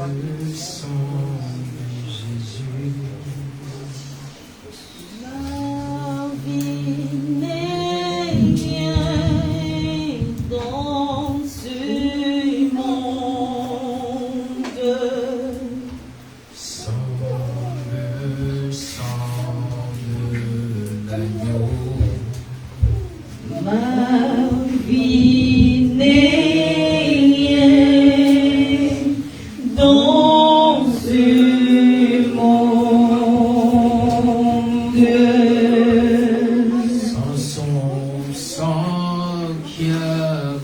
Le sang de Jésus. La vie n'est rien dans ce monde Sans le sang de l'agneau. Ma vie n'est rien dans ce monde Sans son sang qui a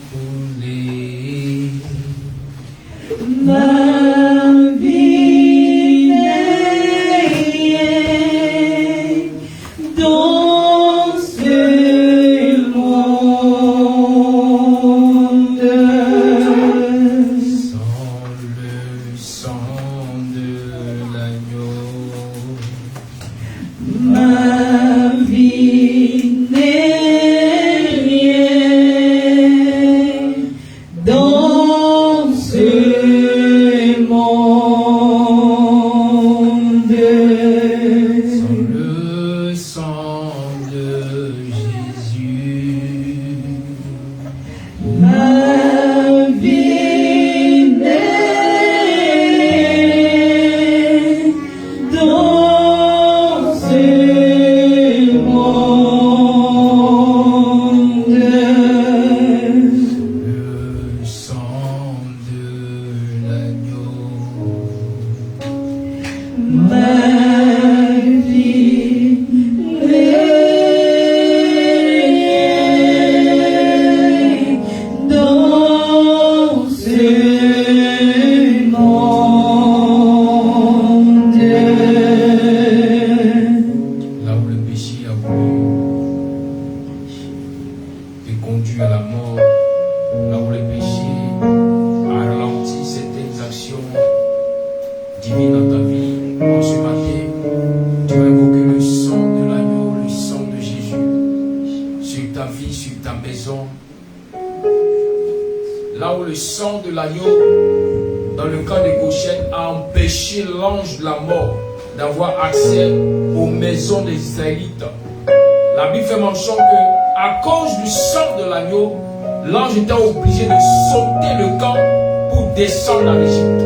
coulé. Ma vie n'est rien dans ce monde Sans le sang de l'agneau. Ma vie n'est rien dans ce monde Sans le sang de Jésus. Ma vie n'est dans ce monde Le sang de l'agneau. Ma vie n'est dans ce monde Là où le péché a voulu te conduire à la mort, là où le péché a ralenti certaines actions divines dans ta vie, en ce matin, tu vas invoquer le sang de l'agneau, le sang de Jésus, sur ta vie, sur ta maison. Là où le sang de l'agneau, dans le camp de Goshen, a empêché l'ange de la mort d'avoir accès aux maisons des Israélites. La Bible fait mention que, à cause du sang de l'agneau, l'ange était obligé de sauter le camp pour descendre en Égypte.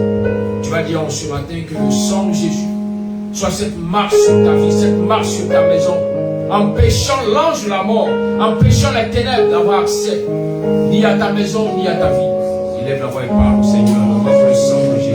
Tu vas dire en ce matin que le sang de Jésus soit cette marche sur ta vie, cette marche sur ta maison, empêchant l'ange de la mort, empêchant les ténèbres d'avoir accès ni à ta maison, ni à ta vie. Élève la voix et parle au Seigneur, invoque le sang de Jésus.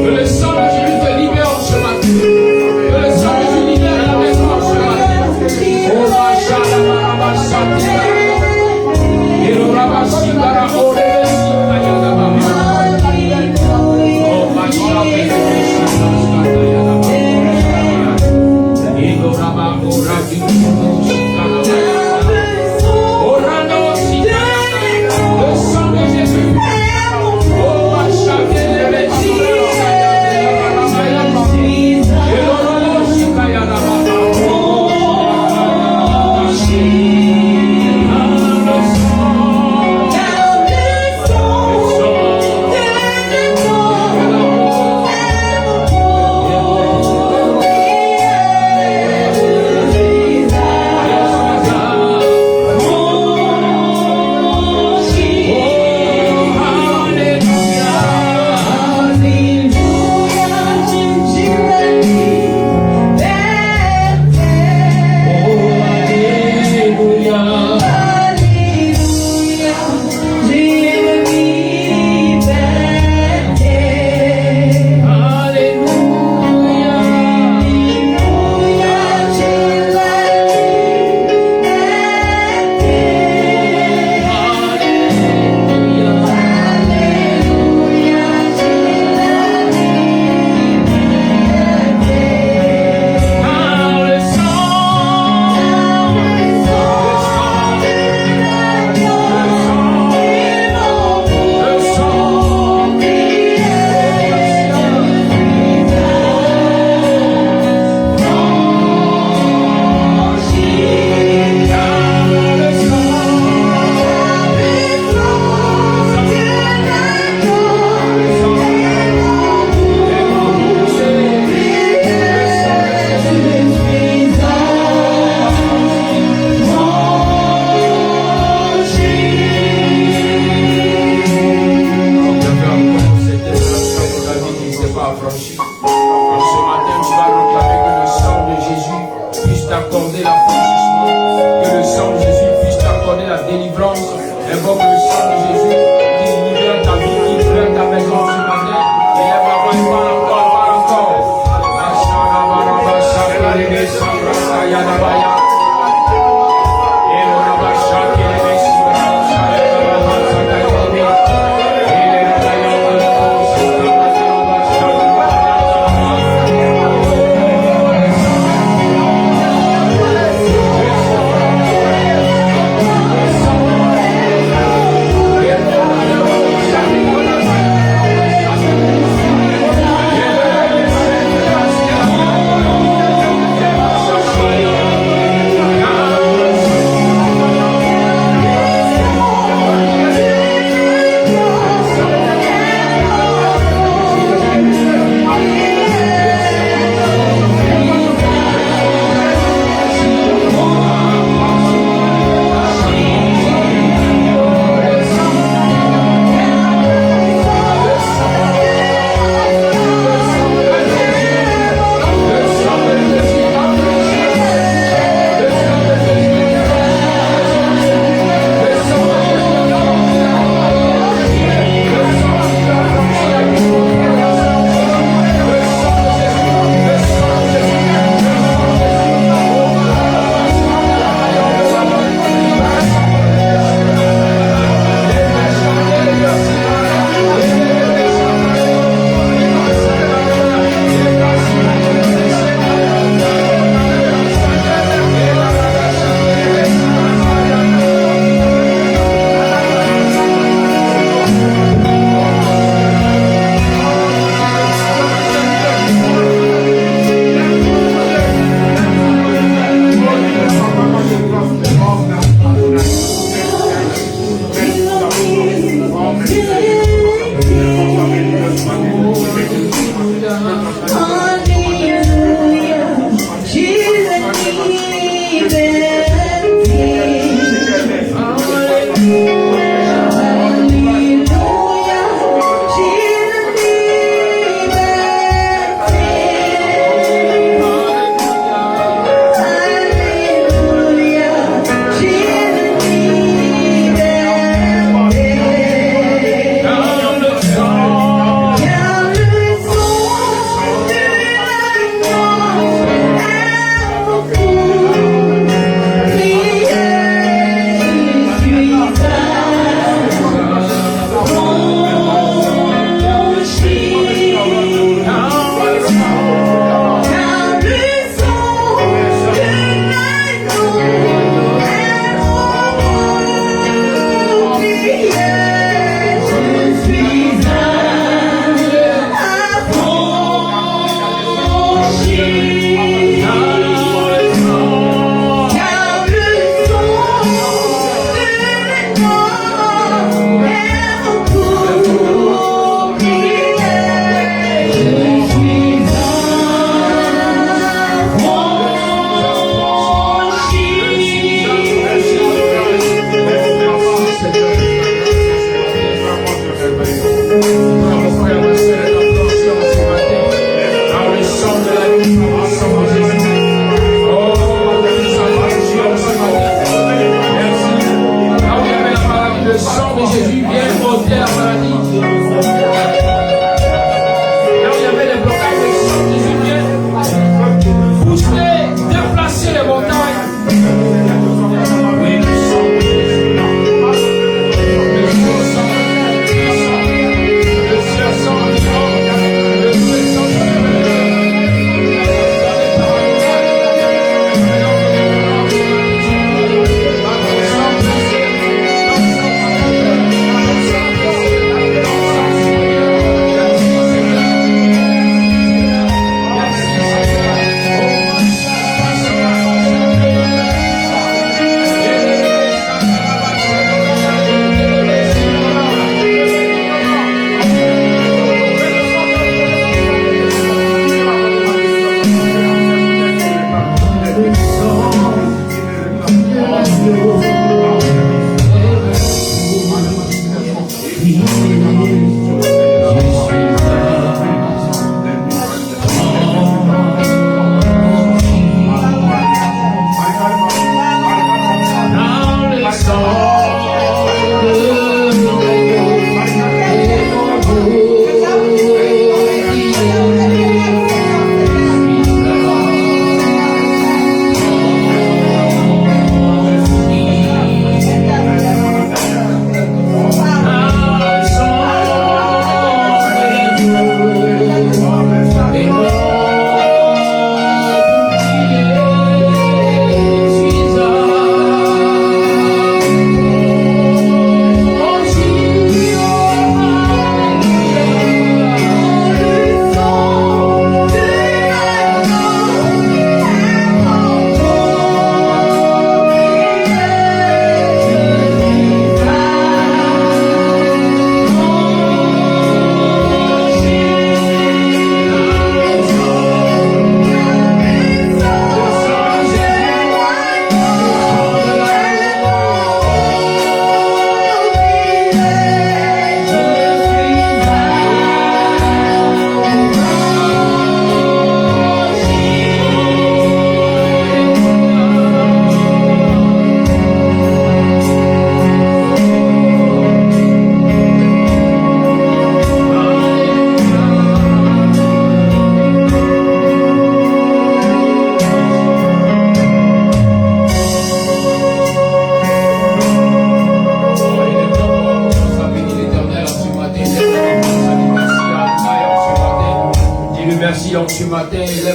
Que le sang de Jésus te libère ce matin. Que le sang de Jésus libère la maison ce matin. Oh, Machala Barabasati. Et le Rabashikara Orebesika Yadabama. Oh, Machala Berebesika Yadabama. Et le Rabba Orabi. Oh, Rana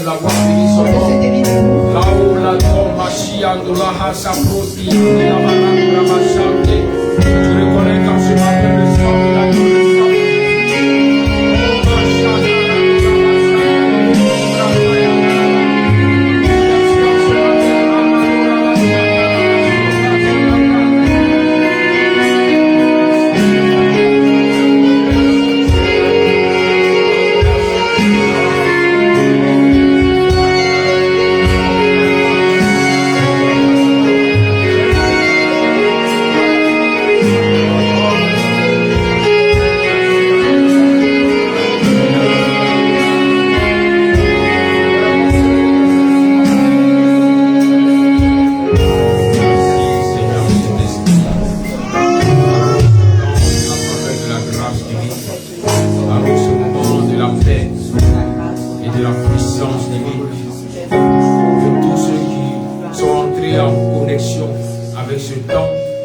élève la voix, bénis son nom. Là-haut, la tombe, Machiando, la Hasa Prosti, la Barabra Machante. Je reconnais quand je m'appelle le sang de la vie, le sang de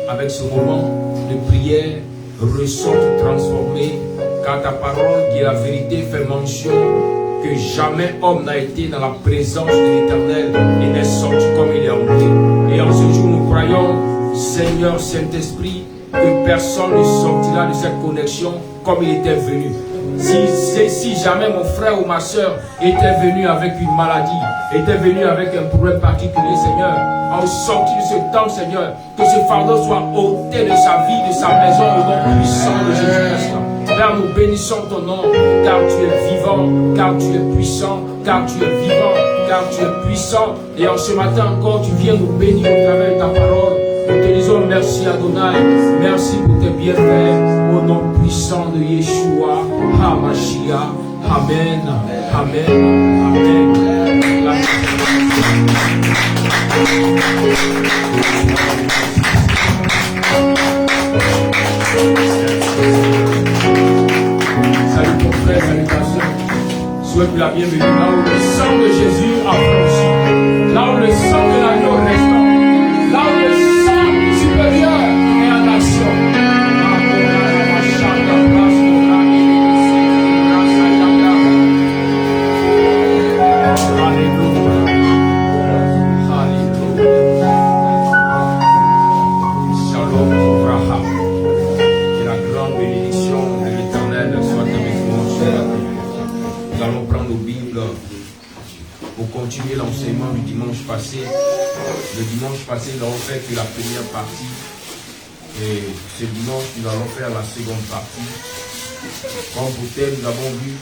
avec ce moment de prière, ressortent transformés, car ta parole qui est la vérité fait mention que jamais homme n'a été dans la présence de l'Éternel et n'est sorti comme il est entré. Et en ce jour, nous croyons, Seigneur Saint-Esprit, que personne ne sortira de cette connexion comme il était venu. Si jamais mon frère ou ma soeur était venu avec une maladie, était venu avec un problème particulier, Seigneur, en sortie de ce temps, Seigneur, que ce fardeau soit ôté de sa vie, de sa maison, au nom puissant de Jésus-Christ. Père, nous bénissons ton nom, car tu es vivant, car tu es puissant, car tu es vivant, car tu es puissant. Et en ce matin encore, tu viens nous bénir au travers de ta parole. Nous te disons merci Adonai, merci pour tes bienfaits, au nom puissant de Yeshua, HaMashiach, Amen, Amen, Amen. Salut ton frère, salut ta soeur. Souhaite la bienvenue là où le sang de Jésus a franchi, là où le sang de l'agneau reste, là où le sang supérieur est en action. Continuer l'enseignement du dimanche passé. Le dimanche passé, nous avons fait que la première partie. Et ce dimanche, nous allons faire la seconde partie. Comme pour tel, nous avons vu,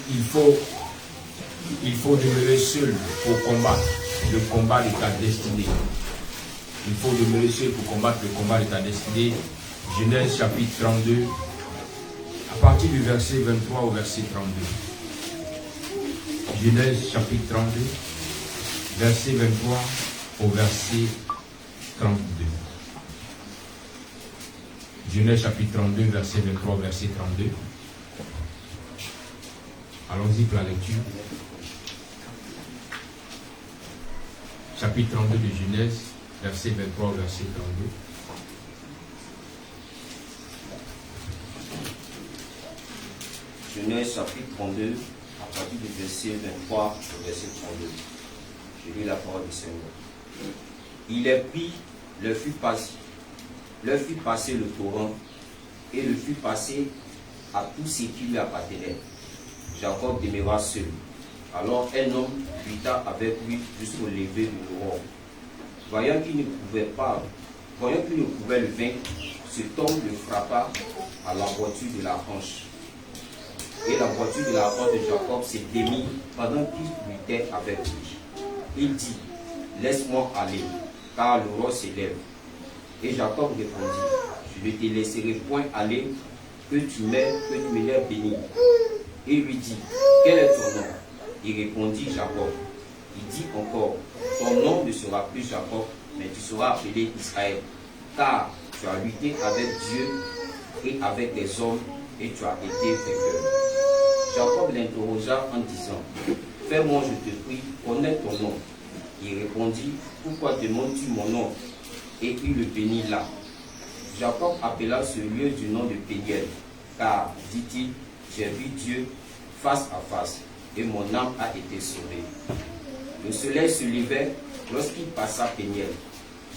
il faut demeurer seul pour combattre le combat de ta destinée. Il faut demeurer seul pour combattre le combat de ta destinée. Genèse chapitre 32, à partir du verset 23 au verset 32. Genèse chapitre 32. Verset 23 au verset 32. Genèse chapitre 32, verset 23 au verset 32. Allons-y pour la lecture. Chapitre 32 de Genèse, verset 23 au verset 32. Genèse chapitre 32, à partir du verset 23 au verset 32. Je lis la parole du Seigneur. Il est pris, leur fut passé le torrent, et le fut passé à tout ce qui lui appartenait. Jacob demeura seul. Alors un homme lutta avec lui jusqu'au lever de l'aurore. Voyant qu'il ne pouvait le vaincre, cet homme le frappa à l'emboîture de la hanche. Et l'emboîture de la hanche de Jacob se démit pendant qu'il luttait avec lui. Il dit, laisse-moi aller, car l'aurore s'élève. Et Jacob répondit, je ne te laisserai point aller, que tu me l'aies béni. Et lui dit, quel est ton nom? Il répondit, Jacob. Il dit encore, ton nom ne sera plus Jacob, mais tu seras appelé Israël, car tu as lutté avec Dieu et avec des hommes, et tu as été vainqueur. Jacob l'interrogea en disant, fais-moi, je te prie, connais ton nom. Il répondit, pourquoi demandes-tu mon nom? Et il le bénit là. Jacob appela ce lieu du nom de Péniel, car, dit-il, j'ai vu Dieu face à face, et mon âme a été sauvée. Le soleil se levait lorsqu'il passa Péniel.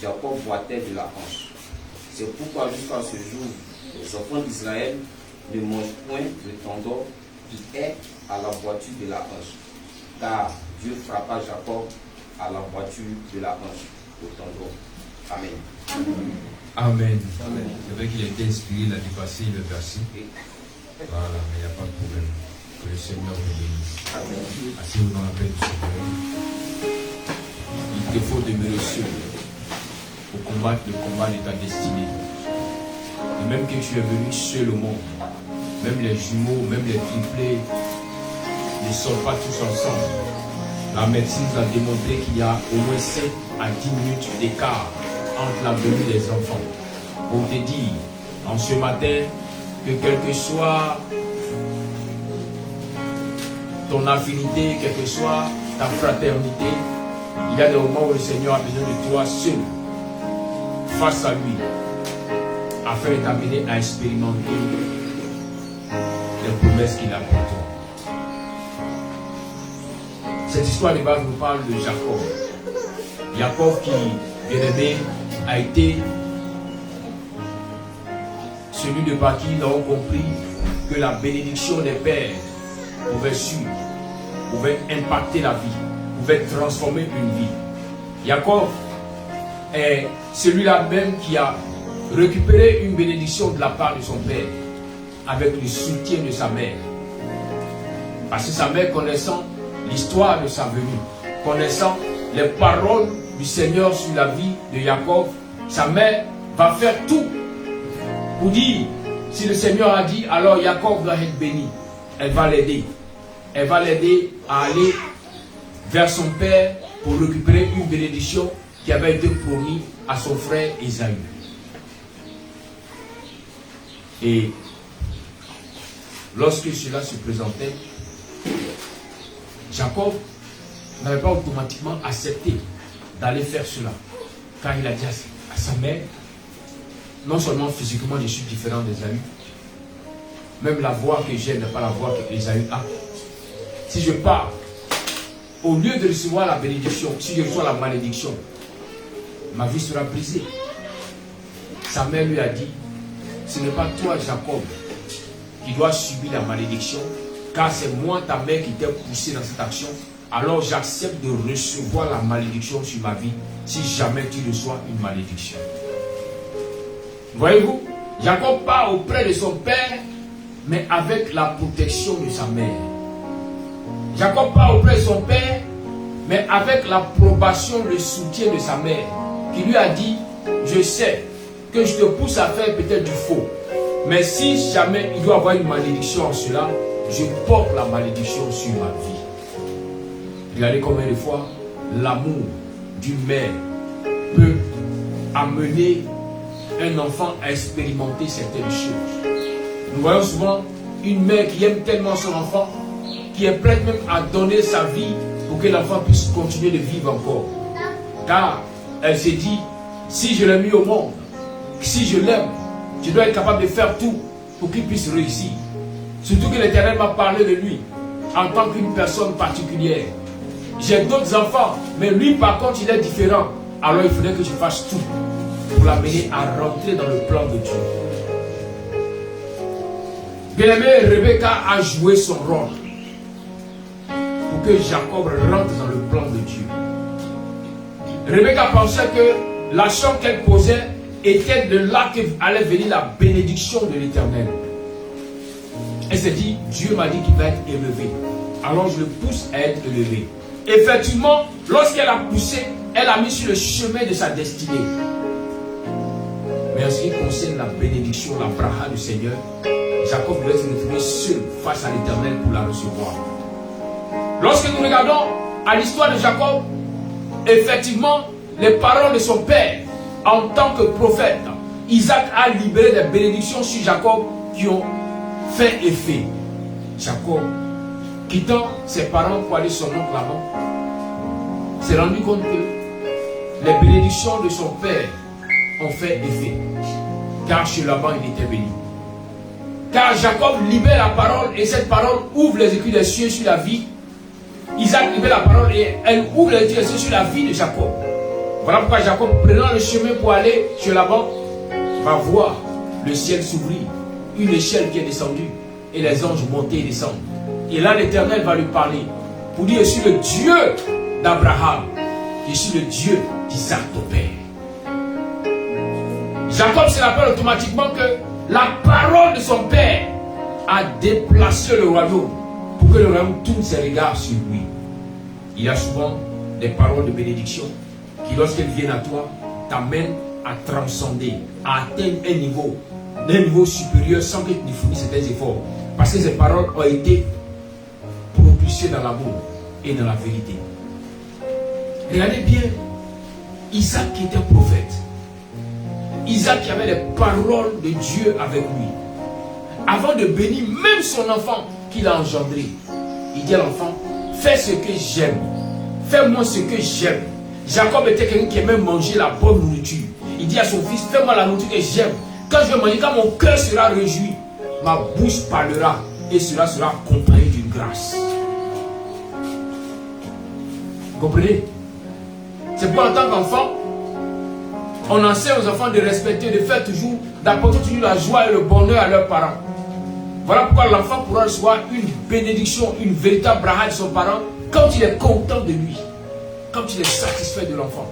Jacob boitait de la hanche. C'est pourquoi jusqu'à ce jour, les enfants d'Israël ne mangent point le tendon qui est à la boiture de la hanche. Car Dieu frappa Jacob à la boiture de la hanche, au tendon. Amen. Amen. C'est vrai qu'il était inspiré, il a dépassé le verset. Voilà, mais il n'y a pas de problème. Que le Seigneur vous bénisse. Asseyez-vous dans la paix du Seigneur. Il te faut demeurer seul pour combattre le combat de ta destinée. Et même que tu es venu seul au monde, même les jumeaux, même les triplés ne sont pas tous ensemble. La médecine nous a démontré qu'il y a au moins 7 à 10 minutes d'écart entre la venue des enfants. Pour te dire, en ce matin, que quel que soit ton affinité, quelle que soit ta fraternité, il y a des moments où le Seigneur a besoin de toi seul, face à lui, afin de t'amener à expérimenter les promesses qu'il a pour toi. Cette histoire de base nous parle de Jacob. Jacob qui, bien aimé, a été celui de par qui nous avons compris que la bénédiction des pères pouvait suivre, pouvait impacter la vie, pouvait transformer une vie. Jacob est celui-là même qui a récupéré une bénédiction de la part de son père avec le soutien de sa mère. Parce que sa mère, connaissant l'histoire de sa venue, connaissant les paroles du Seigneur sur la vie de Jacob, sa mère va faire tout pour dire, si le Seigneur a dit, alors Jacob doit être béni. Elle va l'aider. Elle va l'aider à aller vers son père pour récupérer une bénédiction qui avait été promise à son frère Ésaü. Et lorsque cela se présentait, Jacob n'avait pas automatiquement accepté d'aller faire cela. Car il a dit à sa mère, non seulement physiquement je suis différent d'Ésaü, même la voix que j'ai n'est pas la voix que Ésaü a. Si je pars, au lieu de recevoir la bénédiction, si je reçois la malédiction, ma vie sera brisée. Sa mère lui a dit, ce n'est pas toi Jacob qui dois subir la malédiction, car c'est moi ta mère qui t'ai poussé dans cette action. Alors j'accepte de recevoir la malédiction sur ma vie si jamais tu reçois une malédiction. Voyez-vous, Jacob part auprès de son père, mais avec la protection de sa mère. Jacob part auprès de son père, mais avec l'approbation, le soutien de sa mère, qui lui a dit, je sais que je te pousse à faire peut-être du faux, mais si jamais il doit y avoir une malédiction en cela, je porte la malédiction sur ma vie. Regardez combien de fois l'amour d'une mère peut amener un enfant à expérimenter certaines choses. Nous voyons souvent une mère qui aime tellement son enfant, qui est prête même à donner sa vie pour que l'enfant puisse continuer de vivre encore. Car elle s'est dit, si je l'ai mis au monde, si je l'aime, je dois être capable de faire tout pour qu'il puisse réussir. Surtout que l'Éternel m'a parlé de lui en tant qu'une personne particulière. J'ai d'autres enfants, mais lui par contre il est différent. Alors il faudrait que je fasse tout pour l'amener à rentrer dans le plan de Dieu. Bien-aimé, Rebecca a joué son rôle pour que Jacob rentre dans le plan de Dieu. Rebecca pensait que la chambre qu'elle posait était de là qu'allait venir la bénédiction de l'Éternel. Elle s'est dit, Dieu m'a dit qu'il va être élevé. Alors je le pousse à être élevé. Effectivement, lorsqu'elle a poussé, elle a mis sur le chemin de sa destinée. Mais en ce qui concerne la bénédiction, la bracha du Seigneur, Jacob devait se retrouver seul face à l'Éternel pour la recevoir. Lorsque nous regardons à l'histoire de Jacob, effectivement, les paroles de son père, en tant que prophète, Isaac a libéré des bénédictions sur Jacob qui ont fait effet. Jacob, quittant ses parents pour aller son oncle Laban, s'est rendu compte que les bénédictions de son père ont fait effet. Car chez Laban, il était béni. Car Jacob libère la parole et cette parole ouvre les écrits des cieux sur la vie Isaac libère la parole et elle ouvre les yeux sur la vie de Jacob. Voilà pourquoi Jacob, prenant le chemin pour aller chez Laban, va voir le ciel s'ouvrir, une échelle qui est descendue et les anges monter et descendre. Et là, l'Éternel va lui parler pour dire: je suis le Dieu d'Abraham, je suis le Dieu d'Isaac ton père. Jacob se rappelle automatiquement que la parole de son père a déplacé le royaume pour que le royaume tourne ses regards sur lui. Il y a souvent des paroles de bénédiction qui, lorsqu'elles viennent à toi, t'amènent à transcender, à atteindre un niveau supérieur sans que tu ne fournisses certains efforts. Parce que ces paroles ont été propulsées dans l'amour et dans la vérité. Regardez bien, Isaac qui était prophète, Isaac qui avait les paroles de Dieu avec lui. Avant de bénir même son enfant qu'il a engendré, il dit à l'enfant: fais ce que j'aime, fais-moi ce que j'aime. Jacob était quelqu'un qui aimait manger la bonne nourriture. Il dit à son fils: fais-moi la nourriture que j'aime. Quand je vais manger, quand mon cœur sera réjoui, ma bouche parlera et cela sera accompagné d'une grâce. Vous comprenez? C'est pourquoi en tant qu'enfant, on enseigne aux enfants de respecter, de faire toujours, d'apporter toujours la joie et le bonheur à leurs parents. Voilà pourquoi l'enfant pourra recevoir une bénédiction, une véritable braha de son parent quand il est content de lui, quand il est satisfait de l'enfant.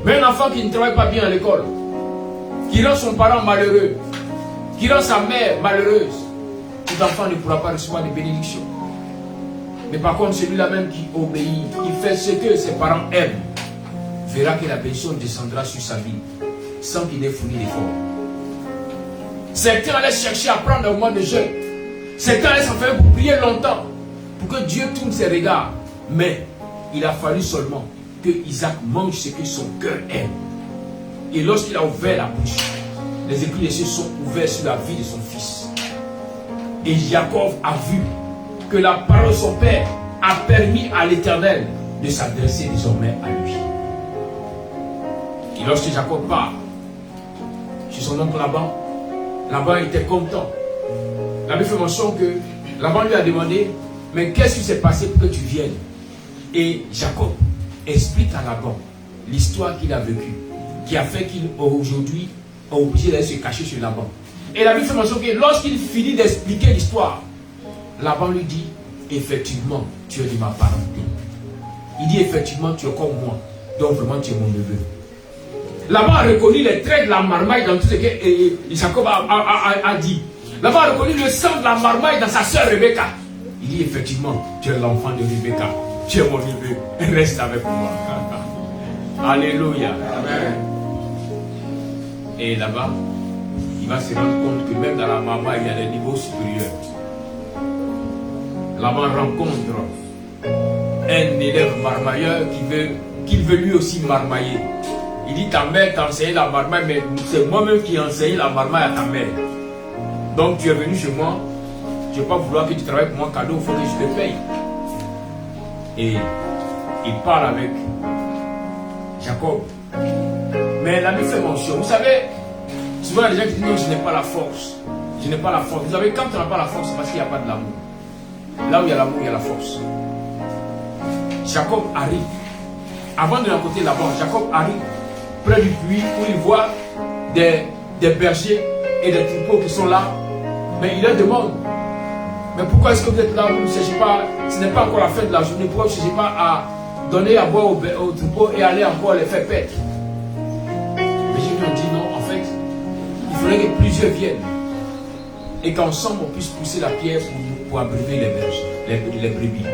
Mais un enfant qui ne travaille pas bien à l'école, qui rend son parent malheureux, qui rend sa mère malheureuse, cet enfant ne pourra pas recevoir de bénédictions. Mais par contre, celui-là même qui obéit, qui fait ce que ses parents aiment, verra que la bénédiction descendra sur sa vie sans qu'il ait fourni d'effort. Certains allaient chercher à prendre un mois de jeûne. Certains allaient s'enfermer pour prier longtemps, pour que Dieu tourne ses regards. Mais il a fallu seulement que Isaac mange ce que son cœur aime. Et lorsqu'il a ouvert la bouche, les écrits des cieux sont ouverts sur la vie de son fils. Et Jacob a vu que la parole de son père a permis à l'Éternel de s'adresser désormais à lui. Et lorsque Jacob part chez son oncle Laban, Laban était content. La Bible fait mention que Laban lui a demandé: mais qu'est-ce qui s'est passé pour que tu viennes? Et Jacob explique à Laban l'histoire qu'il a vécue, qui a fait qu'il aujourd'hui est obligé d'aller se cacher chez Laban. Et la Bible fait mention que lorsqu'il finit d'expliquer l'histoire, Laban lui dit: effectivement, tu es de ma parenté. Il dit: effectivement, tu es comme moi. Donc vraiment, tu es mon neveu. Laban a reconnu les traits de la marmaille dans tout ce que Jacob a dit. Laban a reconnu le sang de la marmaille dans sa sœur Rebecca. Il dit: effectivement, tu es l'enfant de Rebecca. Tu es mon neveu. Reste avec moi. Alléluia. Amen. Et là-bas, il va se rendre compte que même dans la marmaille, il y a des niveaux supérieurs. Laban rencontre un élève marmailleur qui veut lui aussi marmailler. Il dit: ta mère t'a enseigné la marmaille, mais c'est moi-même qui ai enseigné la marmaille à ta mère. Donc tu es venu chez moi, je ne vais pas vouloir que tu travailles pour moi cadeau, il faut que je te paye. Et il parle avec Jacob. Mais la Bible fait mention. Vous savez, souvent il y a des gens qui disent: non, je n'ai pas la force. Je n'ai pas la force. Vous savez, quand tu n'as pas la force, c'est parce qu'il n'y a pas de l'amour. Là où il y a l'amour, il y a la force. Jacob arrive. Avant de rencontrer Laban, Jacob arrive près du puits où il voit des bergers et des troupeaux qui sont là. Mais il leur demande: mais pourquoi est-ce que vous êtes là? Vous ne cherchez pas, ce n'est pas encore la fin de la journée. Pourquoi vous ne cherchez pas à donner à boire aux troupeaux et aller encore les faire paître? Mais je lui ai dit: non, en fait, il faudrait que plusieurs viennent et qu'ensemble on puisse pousser la pierre pour abreuver les berges, les brebis.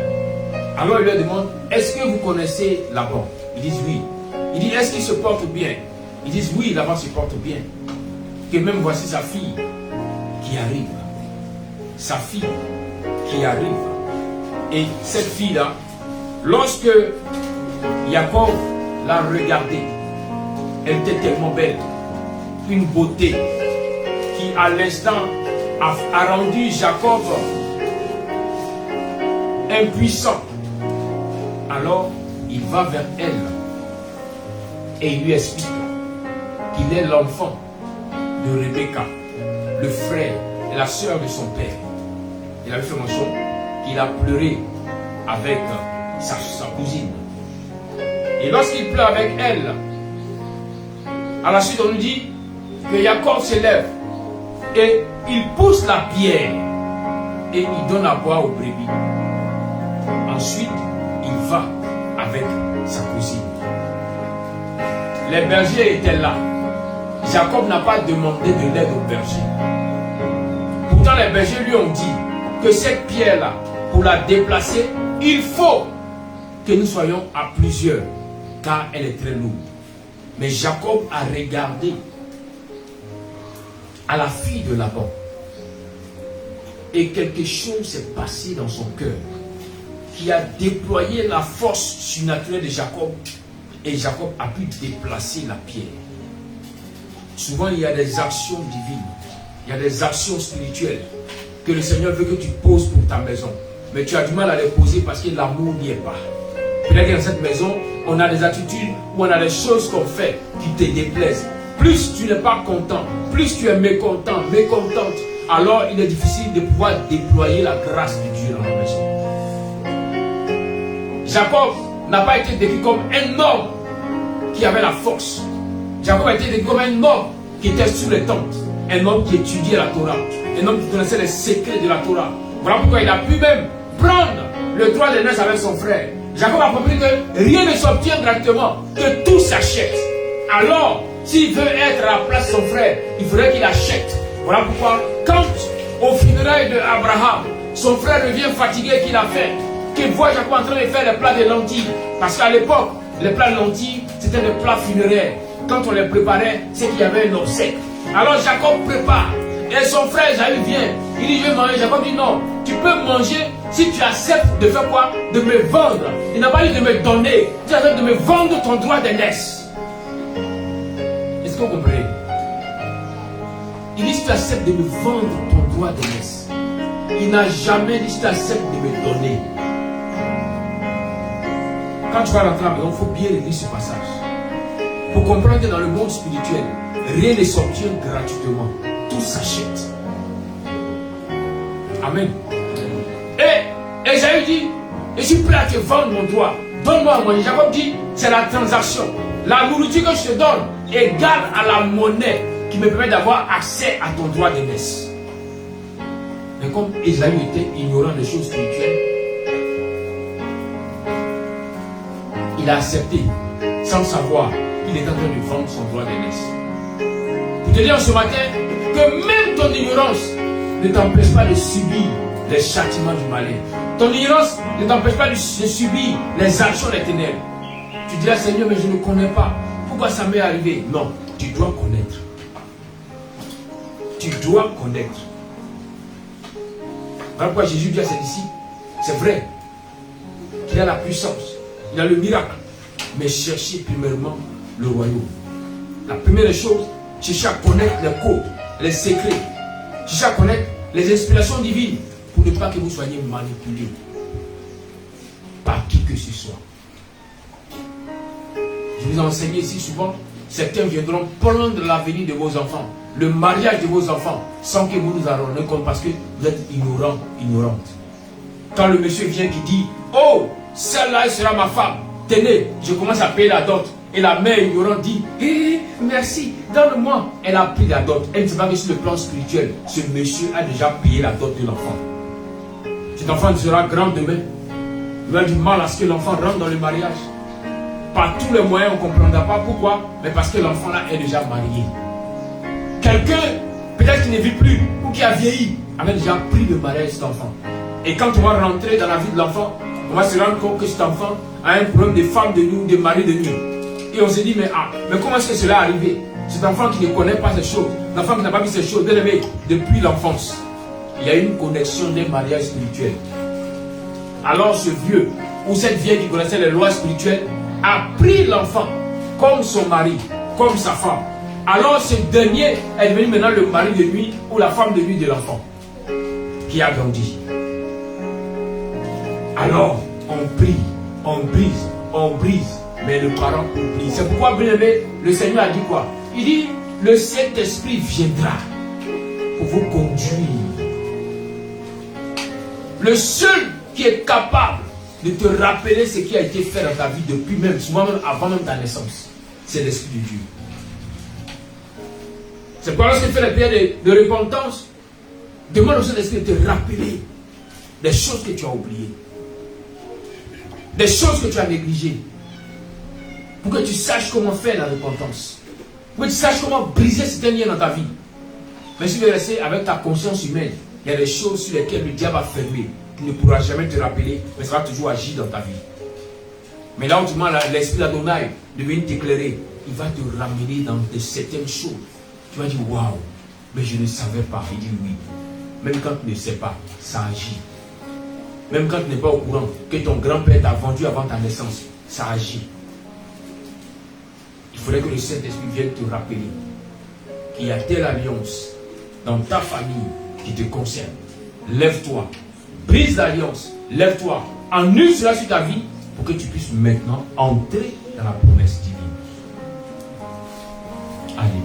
Alors il leur demande: est-ce que vous connaissez Laban? Ils disent oui. Il dit: est-ce qu'il se porte bien? Ils disent oui, Laban se porte bien. Que même voici sa fille qui arrive. Sa fille qui arrive. Et cette fille-là, lorsque Jacob l'a regardée, elle était tellement belle. Une beauté qui à l'instant a rendu Jacob impuissant. Alors il va vers elle et il lui explique qu'il est l'enfant de Rebecca, le frère et la sœur de son père. Il avait fait mention il a pleuré avec sa cousine. Et lorsqu'il pleure avec elle, à la suite on nous dit que Jacob s'élève et il pousse la pierre et il donne à boire aux brebis. Ensuite, il va avec sa cousine. Les bergers étaient là. Jacob n'a pas demandé de l'aide aux bergers. Pourtant, les bergers lui ont dit que cette pierre-là, pour la déplacer, il faut que nous soyons à plusieurs, car elle est très lourde. Mais Jacob a regardé à la fille de Laban. Et quelque chose s'est passé dans son cœur qui a déployé la force surnaturelle de Jacob. Et Jacob a pu déplacer la pierre. Souvent, il y a des actions divines. Il y a des actions spirituelles que le Seigneur veut que tu poses pour ta maison. Mais tu as du mal à les poser parce que l'amour n'y est pas. Peut-être que dans cette maison, on a des attitudes ou on a des choses qu'on fait qui te déplaisent. Plus tu n'es pas content, plus tu es mécontent, mécontente, alors il est difficile de pouvoir déployer la grâce de Dieu dans la maison. Jacob n'a pas été décrit comme un homme qui avait la force. Jacob a été décrit comme un homme qui était sous les tentes, un homme qui étudiait la Torah, un homme qui connaissait les secrets de la Torah. Voilà pourquoi il a pu même prendre le droit de naissance avec son frère. Jacob a compris que rien ne s'obtient gratuitement, que tout s'achète. Alors, s'il veut être à la place de son frère, il faudrait qu'il achète. Voilà pourquoi, quand au funérailles d'Abraham, son frère revient fatigué qu'il a fait, qu'il voit Jacob en train de faire les plats de lentilles. Parce qu'à l'époque, les plats de lentilles, c'était des plats funéraires. Quand on les préparait, c'est qu'il y avait un obsèque. Alors Jacob prépare. Et son frère Jaïr vient. Il dit, je vais manger. Jacob dit, non, tu peux manger si tu acceptes de faire quoi? De me vendre. Il n'a pas dit de me donner. Tu acceptes de me vendre ton droit d'aînesse. Est-ce que vous comprenez? Il dit, si tu acceptes de me vendre ton droit d'aînesse. Il n'a jamais dit, si tu acceptes de me donner. Quand tu vas rentrer à la maison, il faut bien lire ce passage. Pour comprendre que dans le monde spirituel, rien ne s'obtient gratuitement. Tout s'achète. Amen. Et Esaü dit, je suis prêt à te vendre mon droit. Donne-moi à manger. Jacob dit, c'est la transaction. La nourriture que je te donne égale à la monnaie qui me permet d'avoir accès à ton droit d'aînesse. Mais comme Esaü était ignorant des choses spirituelles, il a accepté, sans savoir qu'il est en train de vendre son droit d'aînesse. Pour te dire ce matin que même ton ignorance ne t'empêche pas de subir les châtiments du malin. Ton ignorance ne t'empêche pas de subir les actions des ténèbres. Tu diras, Seigneur, mais je ne connais pas. Pourquoi ça m'est arrivé? Non, tu dois connaître. Tu dois connaître. Voilà pourquoi Jésus dit à ses disciples, c'est vrai qu'il a la puissance, il a le miracle, mais cherchez premièrement le royaume. La première chose, cherchez à connaître les codes, les secrets. Cherchez à connaître les inspirations divines pour ne pas que vous soyez manipulés par qui que ce soit. Je vous ai enseigné ici souvent, certains viendront prendre l'avenir de vos enfants, le mariage de vos enfants, sans que vous nous en rendiez compte parce que vous êtes ignorants, ignorantes. Quand le monsieur vient qui dit, oh, celle-là sera ma femme, tenez, je commence à payer la dot. Et la mère ignorante dit, merci, donne-moi. Elle a pris la dot. Elle ne sait pas que sur le plan spirituel, ce monsieur a déjà payé la dot de l'enfant. Cet enfant sera grand demain. Il va du mal à ce que l'enfant rentre dans le mariage. Par tous les moyens, on ne comprendra pas pourquoi, mais parce que l'enfant là est déjà marié. Quelqu'un, peut-être qui ne vit plus, ou qui a vieilli, avait déjà pris le mariage de cet enfant. Et quand on va rentrer dans la vie de l'enfant, on va se rendre compte que cet enfant a un problème de femme de nuit ou de mari de nuit. Et on se dit, mais comment est-ce que cela est arrivé? Cet enfant qui ne connaît pas ces choses, l'enfant qui n'a pas vu ces choses, bien aimé, depuis l'enfance, il y a une connexion des mariages spirituels. Alors ce vieux, ou cette vieille qui connaissait les lois spirituelles, a pris l'enfant comme son mari, comme sa femme. Alors ce dernier est devenu maintenant le mari de nuit ou la femme de nuit de l'enfant qui a grandi. Alors on prie, on brise, on brise. Mais le parent oublie. C'est pourquoi, bien aimé, le Seigneur a dit quoi? Il dit, le Saint-Esprit viendra pour vous conduire. Le seul qui est capable de te rappeler ce qui a été fait dans ta vie depuis même, souvent même avant même ta naissance. C'est l'Esprit de Dieu. C'est pourquoi lorsque tu fais la prière de repentance, demande au Saint-Esprit de te rappeler des choses que tu as oubliées, des choses que tu as négligées, pour que tu saches comment faire la repentance, pour que tu saches comment briser certains liens dans ta vie. Mais si tu veux rester avec ta conscience humaine, il y a des choses sur lesquelles le diable a fermé, qui ne pourra jamais te rappeler, mais ça va toujours agir dans ta vie. Mais là où tu demandes l'Esprit d'Adonai de venir t'éclairer, il va te ramener dans de certaines choses. Tu vas dire, waouh, mais je ne savais pas. Il dit oui. Même quand tu ne sais pas, ça agit. Même quand tu n'es pas au courant que ton grand-père t'a vendu avant ta naissance, ça agit. Il faudrait que le Saint-Esprit vienne te rappeler qu'il y a telle alliance dans ta famille qui te concerne. Lève-toi, brise l'alliance, lève-toi, annule cela sur ta vie pour que tu puisses maintenant entrer dans la promesse divine. Alléluia.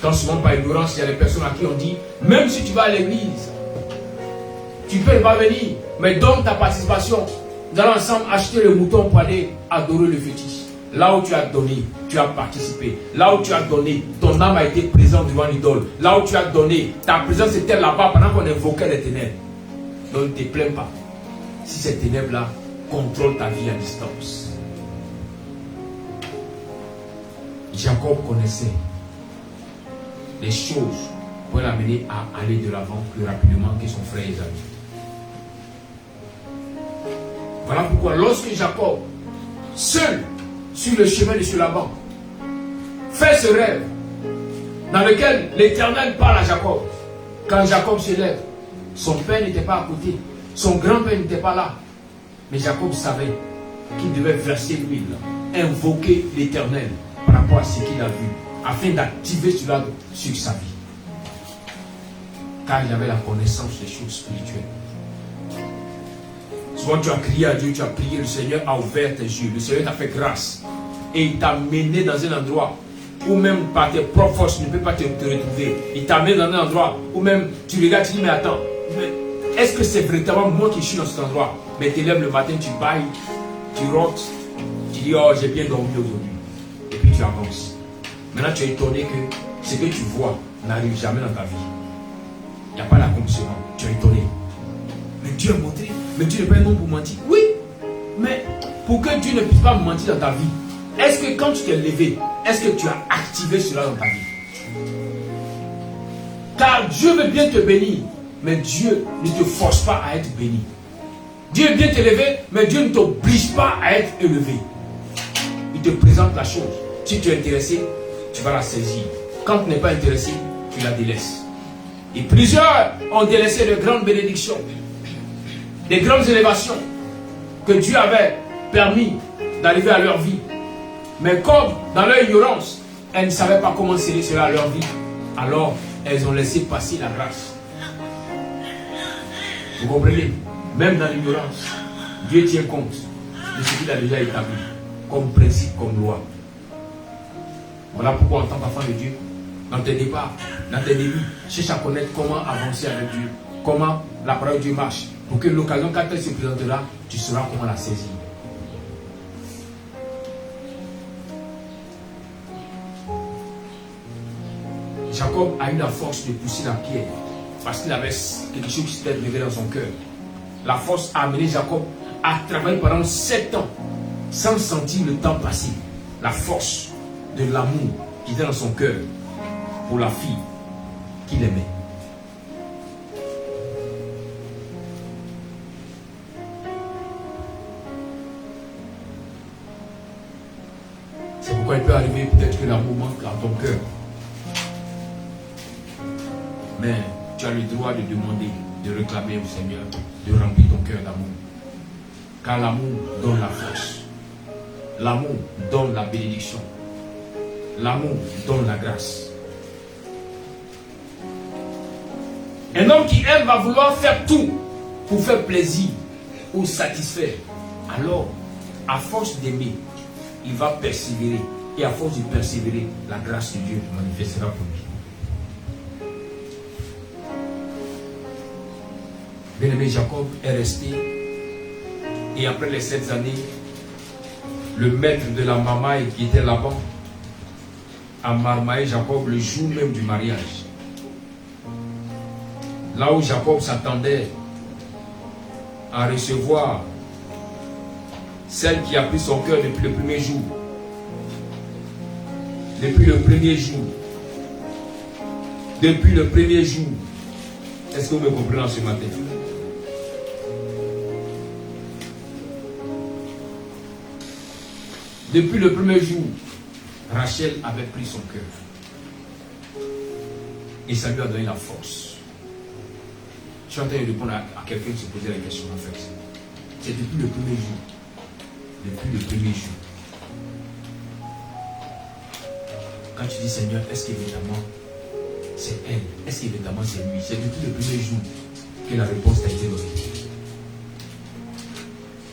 Quand souvent par ignorance, il y a des personnes à qui on dit, même si tu vas à l'église, tu ne peux pas venir, mais donne ta participation. Nous allons ensemble acheter le mouton pour aller adorer le fétiche. Là où tu as donné, tu as participé. Là où tu as donné, ton âme a été présente devant l'idole. Là où tu as donné, ta présence était là-bas pendant qu'on invoquait les ténèbres. Donc ne te plains pas si ces ténèbres-là contrôlent ta vie à distance. Jacob connaissait les choses pour l'amener à aller de l'avant plus rapidement que son frère Ésaü. Voilà pourquoi lorsque Jacob, seul sur le chemin de ce Laban, fait ce rêve dans lequel l'Éternel parle à Jacob, quand Jacob se lève, son père n'était pas à côté, son grand-père n'était pas là, mais Jacob savait qu'il devait verser l'huile, invoquer l'Éternel par rapport à ce qu'il a vu, afin d'activer cela sur sa vie. Car il avait la connaissance des choses spirituelles. Souvent tu as crié à Dieu, tu as prié, le Seigneur a ouvert tes yeux, le Seigneur t'a fait grâce. Et il t'a mené dans un endroit où même par tes propres forces tu ne peux pas te retrouver. Il t'a mené dans un endroit où même tu regardes, tu dis mais attends, est-ce que c'est véritablement moi qui suis dans cet endroit? Mais tu te lèves le matin, tu bailles, tu rotes, tu dis oh j'ai bien dormi aujourd'hui. Et puis tu avances. Maintenant tu es étonné que ce que tu vois n'arrive jamais dans ta vie. Il n'y a pas l'accomplissement. Tu es étonné. Mais Dieu a montré. Mais Dieu n'est pas un homme pour mentir. Oui. Mais pour que Dieu ne puisse pas mentir dans ta vie, est-ce que quand tu t'es levé, est-ce que tu as activé cela dans ta vie? Car Dieu veut bien te bénir, mais Dieu ne te force pas à être béni. Dieu veut bien t'élever, mais Dieu ne t'oblige pas à être élevé. Il te présente la chose. Si tu es intéressé, tu vas la saisir. Quand tu n'es pas intéressé, tu la délaisses. Et plusieurs ont délaissé de grandes bénédictions, des grandes élévations que Dieu avait permis d'arriver à leur vie. Mais comme dans leur ignorance, elles ne savaient pas comment sceller cela à leur vie, alors elles ont laissé passer la grâce. Vous comprenez? Même dans l'ignorance, Dieu tient compte de ce qu'il a déjà établi comme principe, comme loi. Voilà pourquoi en tant qu'enfant de Dieu, dans tes départs, dans tes débuts, cherche à connaître comment avancer avec Dieu, comment la parole de Dieu marche, pour que l'occasion, quand elle se présentera, tu sauras comment la saisir. Jacob a eu la force de pousser la pierre, parce qu'il avait quelque chose qui s'était révélé dans son cœur. La force a amené Jacob à travailler pendant 7 ans, sans sentir le temps passer. La force de l'amour qui était dans son cœur pour la fille qu'il aimait. C'est pourquoi il peut arriver peut-être que l'amour manque dans ton cœur. Mais tu as le droit de demander, de réclamer au Seigneur de remplir ton cœur d'amour. Car l'amour donne la force. L'amour donne la bénédiction. L'amour donne la grâce. Un homme qui aime va vouloir faire tout pour faire plaisir ou satisfaire. Alors, à force d'aimer, il va persévérer. Et à force de persévérer, la grâce de Dieu manifestera pour lui. Bien-aimé, Jacob est resté. Et après les 7 années, le maître de la mamaille qui était là-bas a marmaillé Jacob le jour même du mariage. Là où Jacob s'attendait à recevoir celle qui a pris son cœur depuis le premier jour. Depuis le premier jour. Depuis le premier jour. Est-ce que vous me comprenez ce matin? Depuis le premier jour, Rachel avait pris son cœur. Et ça lui a donné la force. Je suis en train de répondre à quelqu'un qui se posait la question en fait. C'est depuis le premier jour. Depuis le premier jour. Quand tu dis Seigneur, est-ce qu'évidemment c'est elle? Est-ce qu'évidemment c'est lui? C'est depuis le premier jour que la réponse t'a été donnée.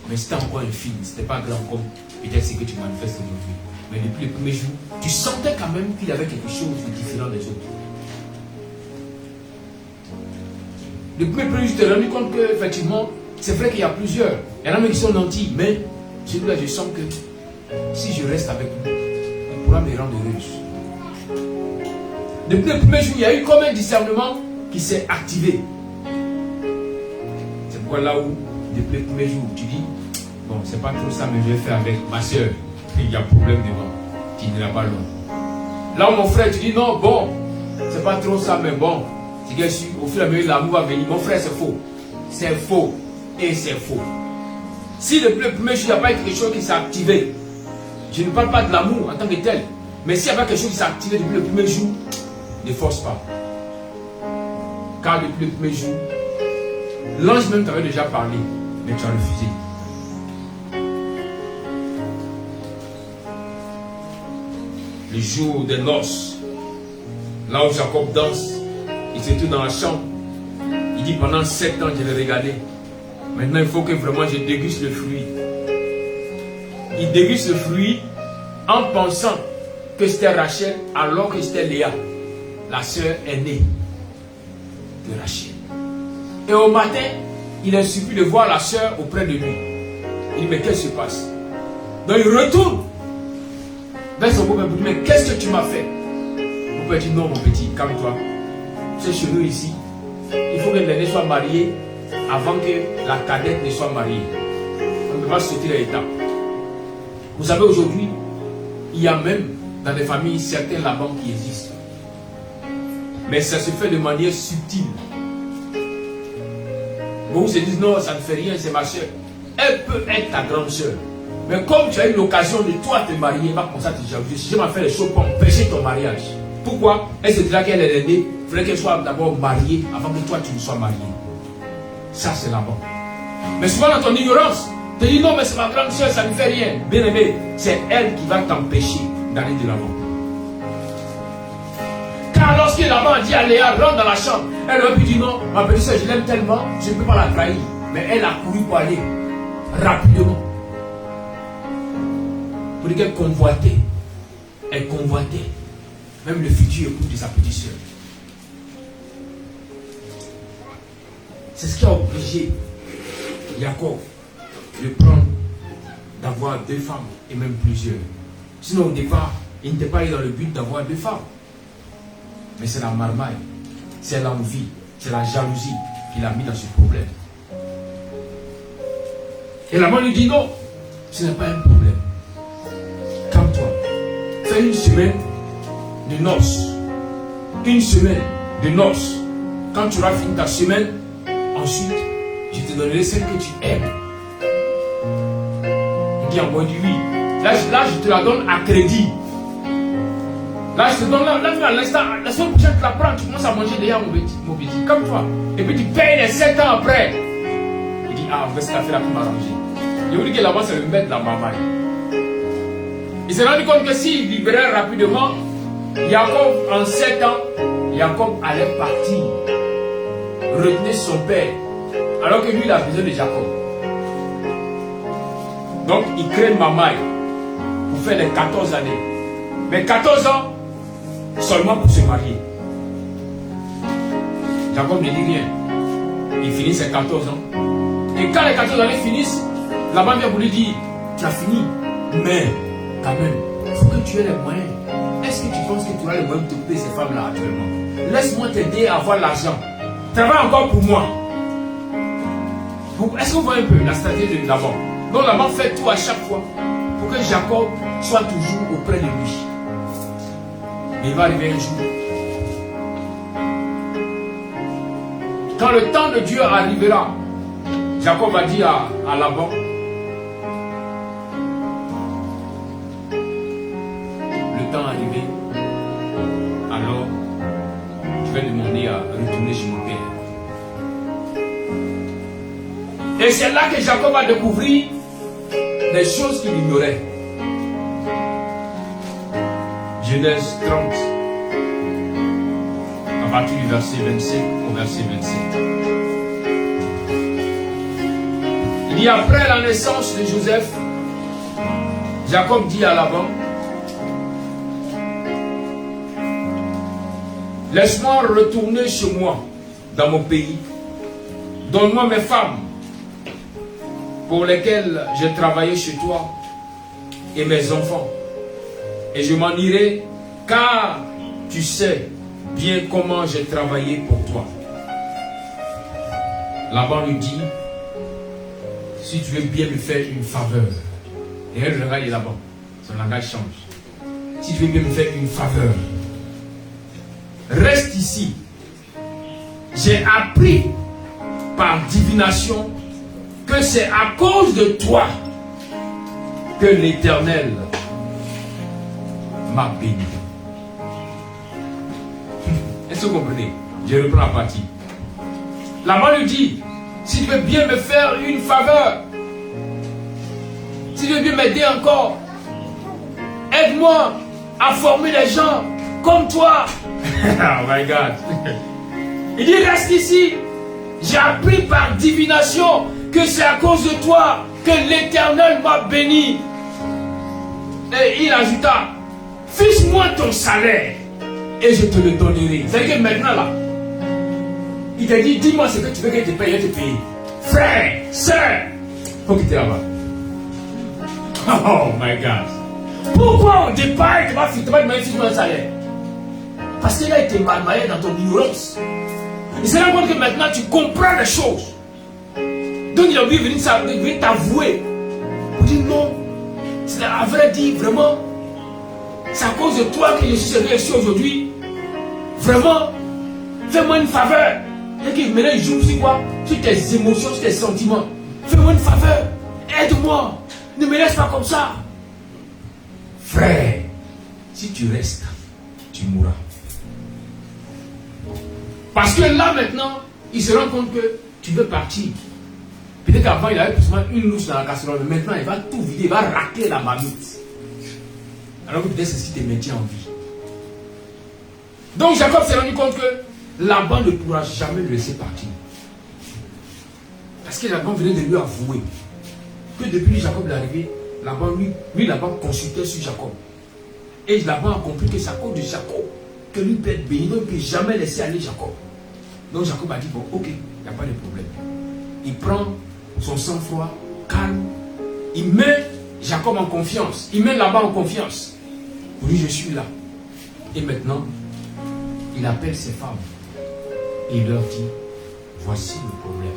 Mais c'était encore infime, c'était pas grand comme peut-être ce que tu manifestes aujourd'hui. Mais depuis le premier jour, tu sentais quand même qu'il y avait quelque chose de différent des autres. Depuis le premier jour, tu t'es rendu compte qu'effectivement, c'est vrai qu'il y a plusieurs. Il y en a même qui sont nantis, mais celui-là, je sens que si je reste avec lui, il pourra me rendre heureuse. Depuis le premier jour, il y a eu comme un discernement qui s'est activé. C'est pourquoi là où, depuis le premier jour, tu dis, bon, c'est pas trop ça, mais je vais faire avec ma soeur. Il y a problème devant, qui n'ira pas loin. Là où mon frère, tu dis, non, bon, c'est pas trop ça, mais bon, c'est que au fur et à mesure, l'amour va venir. Mon frère, c'est faux. C'est faux. Et c'est faux. Si depuis le premier jour, il n'y a pas quelque chose qui s'est activé, je ne parle pas de l'amour en tant que tel, mais s'il n'y a pas quelque chose qui s'est activé depuis le premier jour, ne force pas. Car depuis le premier jour, l'ange même t'avait déjà parlé, mais tu as refusé. Le jour des noces, là où Jacob danse, il se trouve dans la chambre. Il dit pendant 7 ans je l'ai regardé. Maintenant il faut que vraiment je déguste le fruit. Il déguste le fruit en pensant que c'était Rachel alors que c'était Léa, la sœur aînée de Rachel. Et au matin, il est surpris de voir la sœur auprès de lui. Il dit mais qu'est-ce qui se passe? Donc il retourne vers son beau-père pour dire mais qu'est-ce que tu m'as fait? Mon père dit non mon petit, calme-toi. C'est chez nous ici. Il faut que l'aîné soit marié avant que la cadette ne soit mariée. On ne peut pas sauter les étapes. Vous savez aujourd'hui, il y a même dans les familles certains là-bas qui existent. Mais ça se fait de manière subtile. Beaucoup se disent non, ça ne fait rien, c'est ma soeur. Elle peut être ta grande soeur. Mais comme tu as eu l'occasion de toi te marier, elle va commencer à te jalouser. Si je m'en fais les choses pour empêcher ton mariage. Pourquoi? Elle se dira qu'elle est l'aînée. Il faudrait qu'elle soit d'abord mariée avant que toi tu ne sois marié. Ça c'est là-bas. Mais souvent dans ton ignorance, tu te dis non mais c'est ma grande soeur, ça ne fait rien. Bien aimé, c'est elle qui va t'empêcher d'aller de l'avant. Car lorsque la maman dit à Léa, rentre dans la chambre, elle aurait pu dire non, ma petite soeur, je l'aime tellement, je ne peux pas la trahir. Mais elle a couru pour aller rapidement. Pour dire qu'elle convoitait. Elle convoitait. Même le futur époux de sa petite soeur. C'est ce qui a obligé Jacob de prendre, d'avoir 2 femmes et même plusieurs. Sinon au départ, il n'était pas allé dans le but d'avoir 2 femmes. Mais c'est la marmaille, c'est l'envie, c'est la jalousie qui l'a mis dans ce problème. Et la maman lui dit non, ce n'est pas un problème. Calme-toi. Fais une semaine de noces. Une semaine de noces. Quand tu auras fini ta semaine, ensuite, je te donnerai celle que tu aimes. Il dit, moi, il dit oui. Là, je te la donne à crédit. Là, je te donne là, à l'instant, la semaine prochaine, tu la prends, tu commences à manger déjà, mon petit, comme toi. Et puis tu payes les 7 ans après. Il dit, ah, en fait, cette affaire-là pour m'arranger. Il vous dit que là-bas, c'est le mettre dans ma main. Il s'est rendu compte que s'il libérait rapidement, Jacob, en 7 ans, Jacob allait partir, retenir son père, alors que lui, il a besoin de Jacob. Donc, il crée une mamaille pour faire les 14 années. Mais 14 ans, seulement pour se marier. Jacob ne dit rien. Il finit ses 14 ans. Et quand les 14 années finissent, Laban vient pour lui dire, tu as fini. Mais, quand même, il faut que tu aies les moyens. Est-ce que tu penses que tu auras les moyens de t'occuper de ces femmes-là actuellement? Laisse-moi t'aider à avoir l'argent. Travaille encore pour moi. Est-ce que vous voyez un peu la stratégie de Laban? Donc Laban fait tout à chaque fois pour que Jacob soit toujours auprès de lui. Mais il va arriver un jour. Quand le temps de Dieu arrivera, Jacob va dire à Laban, le temps arrivé, alors je vais demander à retourner chez mon père. Et c'est là que Jacob va découvrir des choses qu'il ignorait. Genèse 30, à partir du verset 25 au verset 27. Il dit après la naissance de Joseph, Jacob dit à Laban, laisse-moi retourner chez moi, dans mon pays. Donne-moi mes femmes, pour lesquelles j'ai travaillé chez toi, et mes enfants. Et je m'en irai, car tu sais bien comment j'ai travaillé pour toi. Laban lui dit, si tu veux bien me faire une faveur. Et elle regarde Laban, son langage change. Si tu veux bien me faire une faveur, reste ici. J'ai appris par divination que c'est à cause de toi que l'Éternel m'a béni. Est-ce que vous comprenez? Je reprends la partie. Laban lui dit, si tu veux bien me faire une faveur, si tu veux bien m'aider encore, aide-moi à former des gens comme toi. Oh my God. Il dit, reste ici. J'ai appris par divination que c'est à cause de toi que l'Éternel m'a béni. Et il ajouta, fiche-moi ton salaire et je te le donnerai. C'est-à-dire que maintenant là, il t'a dit, dis-moi ce que tu veux que je te paye, je vais te payer. Frère, sœur, faut quitter là-bas. Oh my God. Pourquoi au départ il te va demander fiche-moi un salaire? Parce qu'il a été malmaillé dans ton ignorance. Il s'est rendu compte que maintenant tu comprends les choses. Donc il a oublié de venir t'avouer. Pour dire non. C'est à vrai dire, vraiment, c'est à cause de toi que je suis ici aujourd'hui. Vraiment, fais-moi une faveur. Et que maintenant il joue sur quoi? Sur tes émotions, sur tes sentiments. Fais-moi une faveur. Aide-moi. Ne me laisse pas comme ça. Frère, si tu restes, tu mourras. Parce que là maintenant, il se rend compte que tu veux partir. Peut-être qu'avant il avait plus ou moins une louche dans la casserole, mais maintenant il va tout vider, il va racler la marmite. Alors que peut-être c'est ce qui te maintient en vie. Donc Jacob s'est rendu compte que Laban ne pourra jamais le laisser partir. Parce que Laban venait de lui avouer que depuis Jacob est arrivé, Laban consultait sur Jacob. Et Laban a compris que c'est à cause de Jacob que lui peut être béni, donc il ne peut jamais laisser aller Jacob. Donc Jacob a dit, bon, ok, il n'y a pas de problème. Il prend son sang-froid, calme, il met Jacob en confiance, il met Laban en confiance. Pour lui, je suis là. Et maintenant, il appelle ses femmes et il leur dit, voici le problème.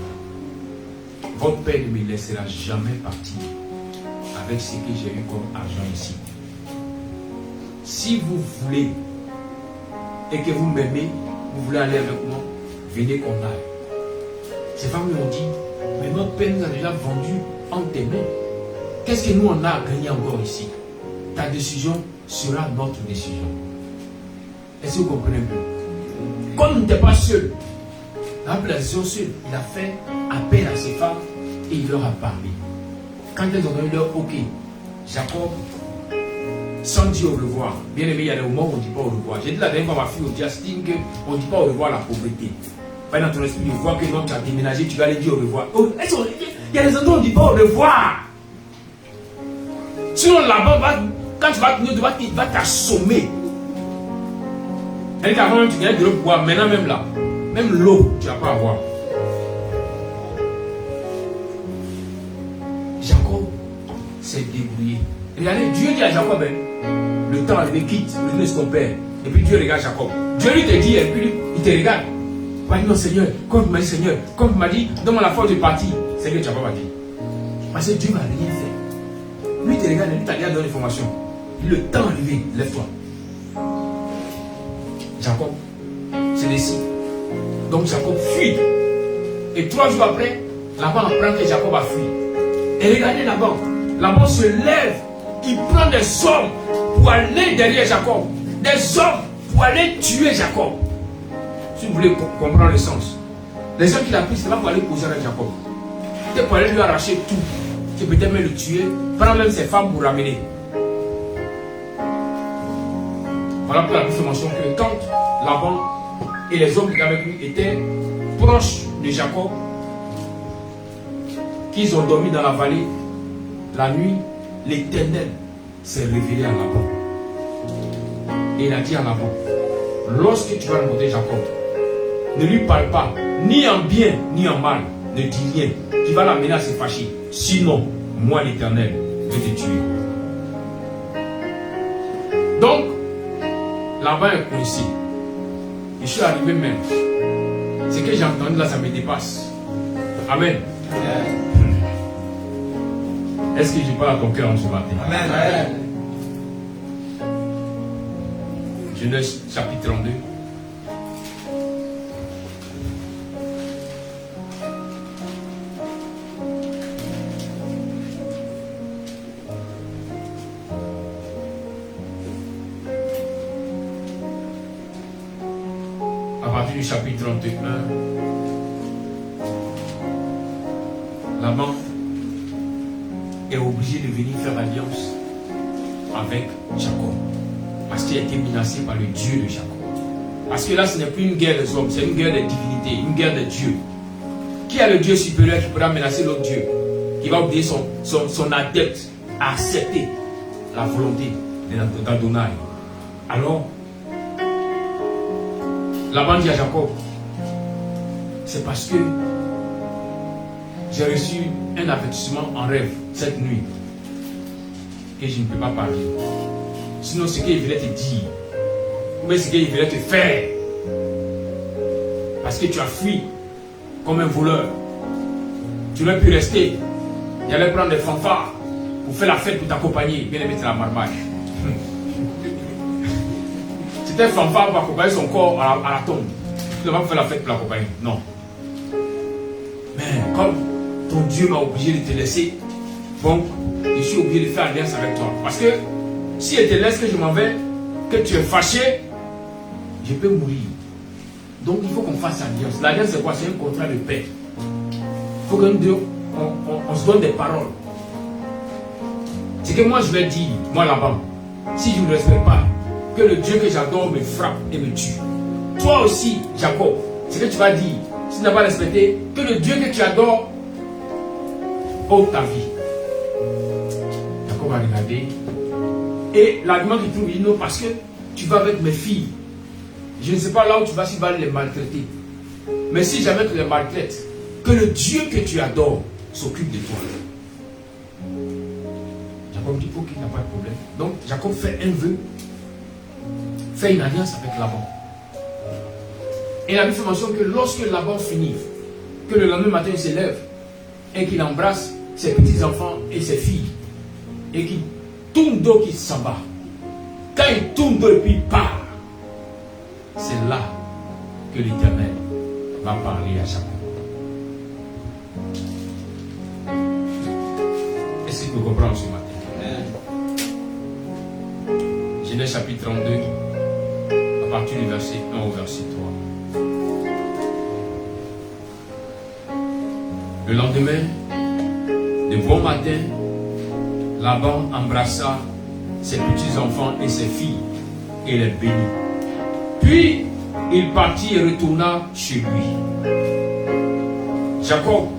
Votre père ne me laissera jamais partir avec ce que j'ai eu comme argent ici. Si vous voulez et que vous m'aimez, vous voulez aller avec moi, venez qu'on aille. Ces femmes lui ont dit, mais notre père nous a déjà vendu entre tes mains. Qu'est-ce que nous on a à gagner encore ici? Ta décision sera notre décision. Est-ce que vous comprenez un peu? Comme il n'était pas seul, la décision seule, il a fait appel à ses femmes et il leur a parlé. Quand elles ont donné leur ok, Jacob, sans dire au revoir, bien aimé, il y a des moments où on ne dit pas au revoir. J'ai dit la dernière fois à ma fille au Justin qu'on ne dit pas au revoir à la pauvreté. Pas dans ton esprit, tu vois que non, tu as déménagé, tu vas aller dire au revoir. Oh, il y a des endroits où on ne dit pas au revoir. Sinon là-bas, quand tu vas tenir, il va t'assommer. Elle dit qu'avant tu gagnais de l'eau pour boire, maintenant même là, même l'eau, tu ne vas pas avoir. s'est débrouillé. Regardez, Dieu dit à Jacob, le temps arrivé, quitte, retourne ton père. Et puis Dieu regarde Jacob. Dieu lui te dit, et puis il te regarde. Il va dire, non Seigneur, comme tu m'as dit Seigneur, comme tu m'as dit, donne-moi la force de partir. C'est que Jacob a dit. Parce que Dieu va rien faire. Lui il te regarde, lui t'a dit à donner l'information. Le temps arrivé, lève-toi. Jacob se décide. Donc Jacob fuit. Et 3 jours après, Laban apprend que Jacob a fui. Et regardez Laban. Laban se lève. Il prend des hommes pour aller derrière Jacob. Des hommes pour aller tuer Jacob. Si vous voulez comprendre le sens. Les hommes qu'il a pris, c'est pas pour aller causer avec Jacob. C'était pour aller lui arracher tout. Et peut-être même le tuer. Prendre même ses femmes pour ramener. Voilà pourquoi la Bible fait mention que quand Laban et les hommes qui étaient avec lui étaient proches de Jacob, qu'ils ont dormi dans la vallée, la nuit, l'Éternel s'est révélé à Laban. Et il a dit à Laban, lorsque tu vas rencontrer Jacob, ne lui parle pas, ni en bien, ni en mal, ne dis rien, qui va l'amener à se fâcher. Sinon, moi l'Éternel, je vais te tuer. Donc, Laban est coincé. Je suis arrivé même. Ce que j'ai entendu là, ça me dépasse. Amen. Est-ce que je parle à ton cœur en ce matin? Amen. Genèse chapitre 32. À partir du chapitre 31, Laban est obligé de venir faire alliance avec Jacob. Parce qu'il a été menacé par le Dieu de Jacob. Parce que là, ce n'est plus une guerre des hommes, c'est une guerre des divinités, une guerre des dieux. Qui a le Dieu supérieur qui pourra menacer l'autre Dieu? Qui va obliger son adepte à accepter la volonté d'Adonai. Alors, Laban dit à Jacob, c'est parce que j'ai reçu un avertissement en rêve cette nuit que je ne peux pas parler. Sinon, ce qu'il voulait te dire, ou bien ce qu'il voulait te faire, parce que tu as fui comme un voleur, tu n'aurais pu rester. Il allait prendre des fanfares pour faire la fête pour t'accompagner, bien les mettre à la marmaille. C'était fanfare pour accompagner son corps à la tombe. Tu ne vas pas faire la fête pour l'accompagner. Non. Mais comme ton Dieu m'a obligé de te laisser, donc je suis obligé de faire alliance avec toi. Parce que si elle te laisse que je m'en vais, que tu es fâché, je peux mourir. Donc il faut qu'on fasse alliance. L'alliance c'est quoi? C'est un contrat de paix. Il faut qu'on se donne des paroles. C'est que moi je vais dire, moi là-bas, si je ne respecte pas, que le Dieu que j'adore me frappe et me tue. Toi aussi, Jacob, ce que tu vas dire, si tu n'as pas respecté, que le Dieu que tu adores ôte ta vie. Jacob va regarder. Et l'argument qu'il trouve, il dit non, parce que tu vas avec mes filles. Je ne sais pas là où tu vas, si tu vas les maltraiter. Mais si jamais tu les maltraites, que le Dieu que tu adores s'occupe de toi. Jacob dit, ok, il n'y a pas de problème. Donc, Jacob fait un vœu, fait une alliance avec Laban. Et la Bible fait mention que lorsque Laban finit, que le lendemain matin il se lève et qu'il embrasse ses petits-enfants et ses filles, et qu'il tourne dos, qu'il s'en va. Quand il tourne dos et puis il part, c'est là que l'Éternel va parler à Jacob. Est-ce que vous comprenez ce matin? Genèse chapitre 32, à partir du verset 1 au verset 3. Le lendemain, de bon matin, Laban embrassa ses petits-enfants et ses filles et les bénit. Puis, il partit et retourna chez lui. Jacob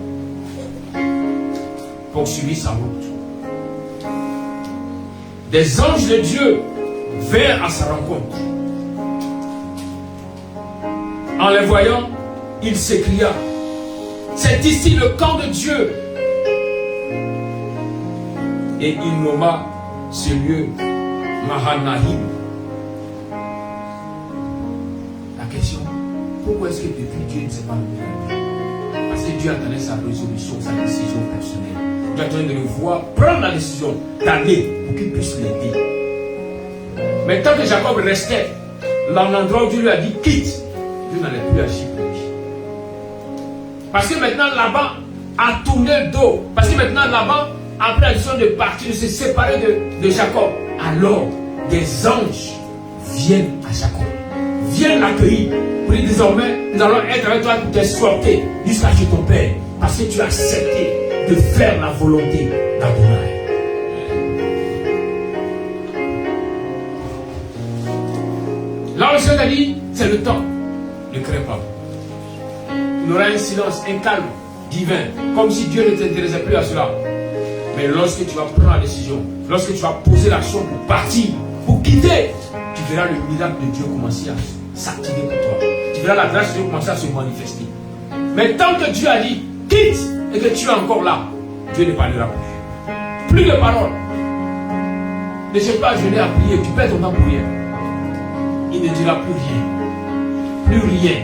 poursuivit sa route. Des anges de Dieu vinrent à sa rencontre. En les voyant, il s'écria, « C'est ici le camp de Dieu. » Et il nomma ce lieu Mahanaïm. La question, pourquoi est-ce que depuis Dieu ne s'est pas levé la nuit? Parce que Dieu attendait sa résolution, sa décision personnelle. Dieu attendait de le voir prendre la décision d'aller pour qu'il puisse l'aider. Mais tant que Jacob restait dans l'endroit où Dieu lui a dit quitte, Dieu n'allait plus agir pour lui. Parce que maintenant Laban a tourné le dos. Parce que maintenant Laban a pris la décision de partir, de se séparer de Jacob. Alors des anges viennent à Jacob, viennent l'accueillir. Pour dire désormais, nous allons être avec toi pour t'escorter jusqu'à chez ton père. Parce que tu as accepté de faire la volonté d'Adonai. Là, le Seigneur a dit, c'est le temps. Ne crains pas. Il y aura un silence, un calme divin, comme si Dieu ne t'intéressait plus à cela. Mais lorsque tu vas prendre la décision, lorsque tu vas poser l'action pour partir, pour quitter, tu verras le miracle de Dieu commencer à s'activer pour toi. Tu verras la grâce de Dieu commencer à se manifester. Mais tant que Dieu a dit, quitte, et que tu es encore là, Dieu ne parlera plus. Plus de paroles. Ne cherche pas à jeûner, à prier, tu perds ton temps pour rien. Il ne dira plus rien. Plus rien.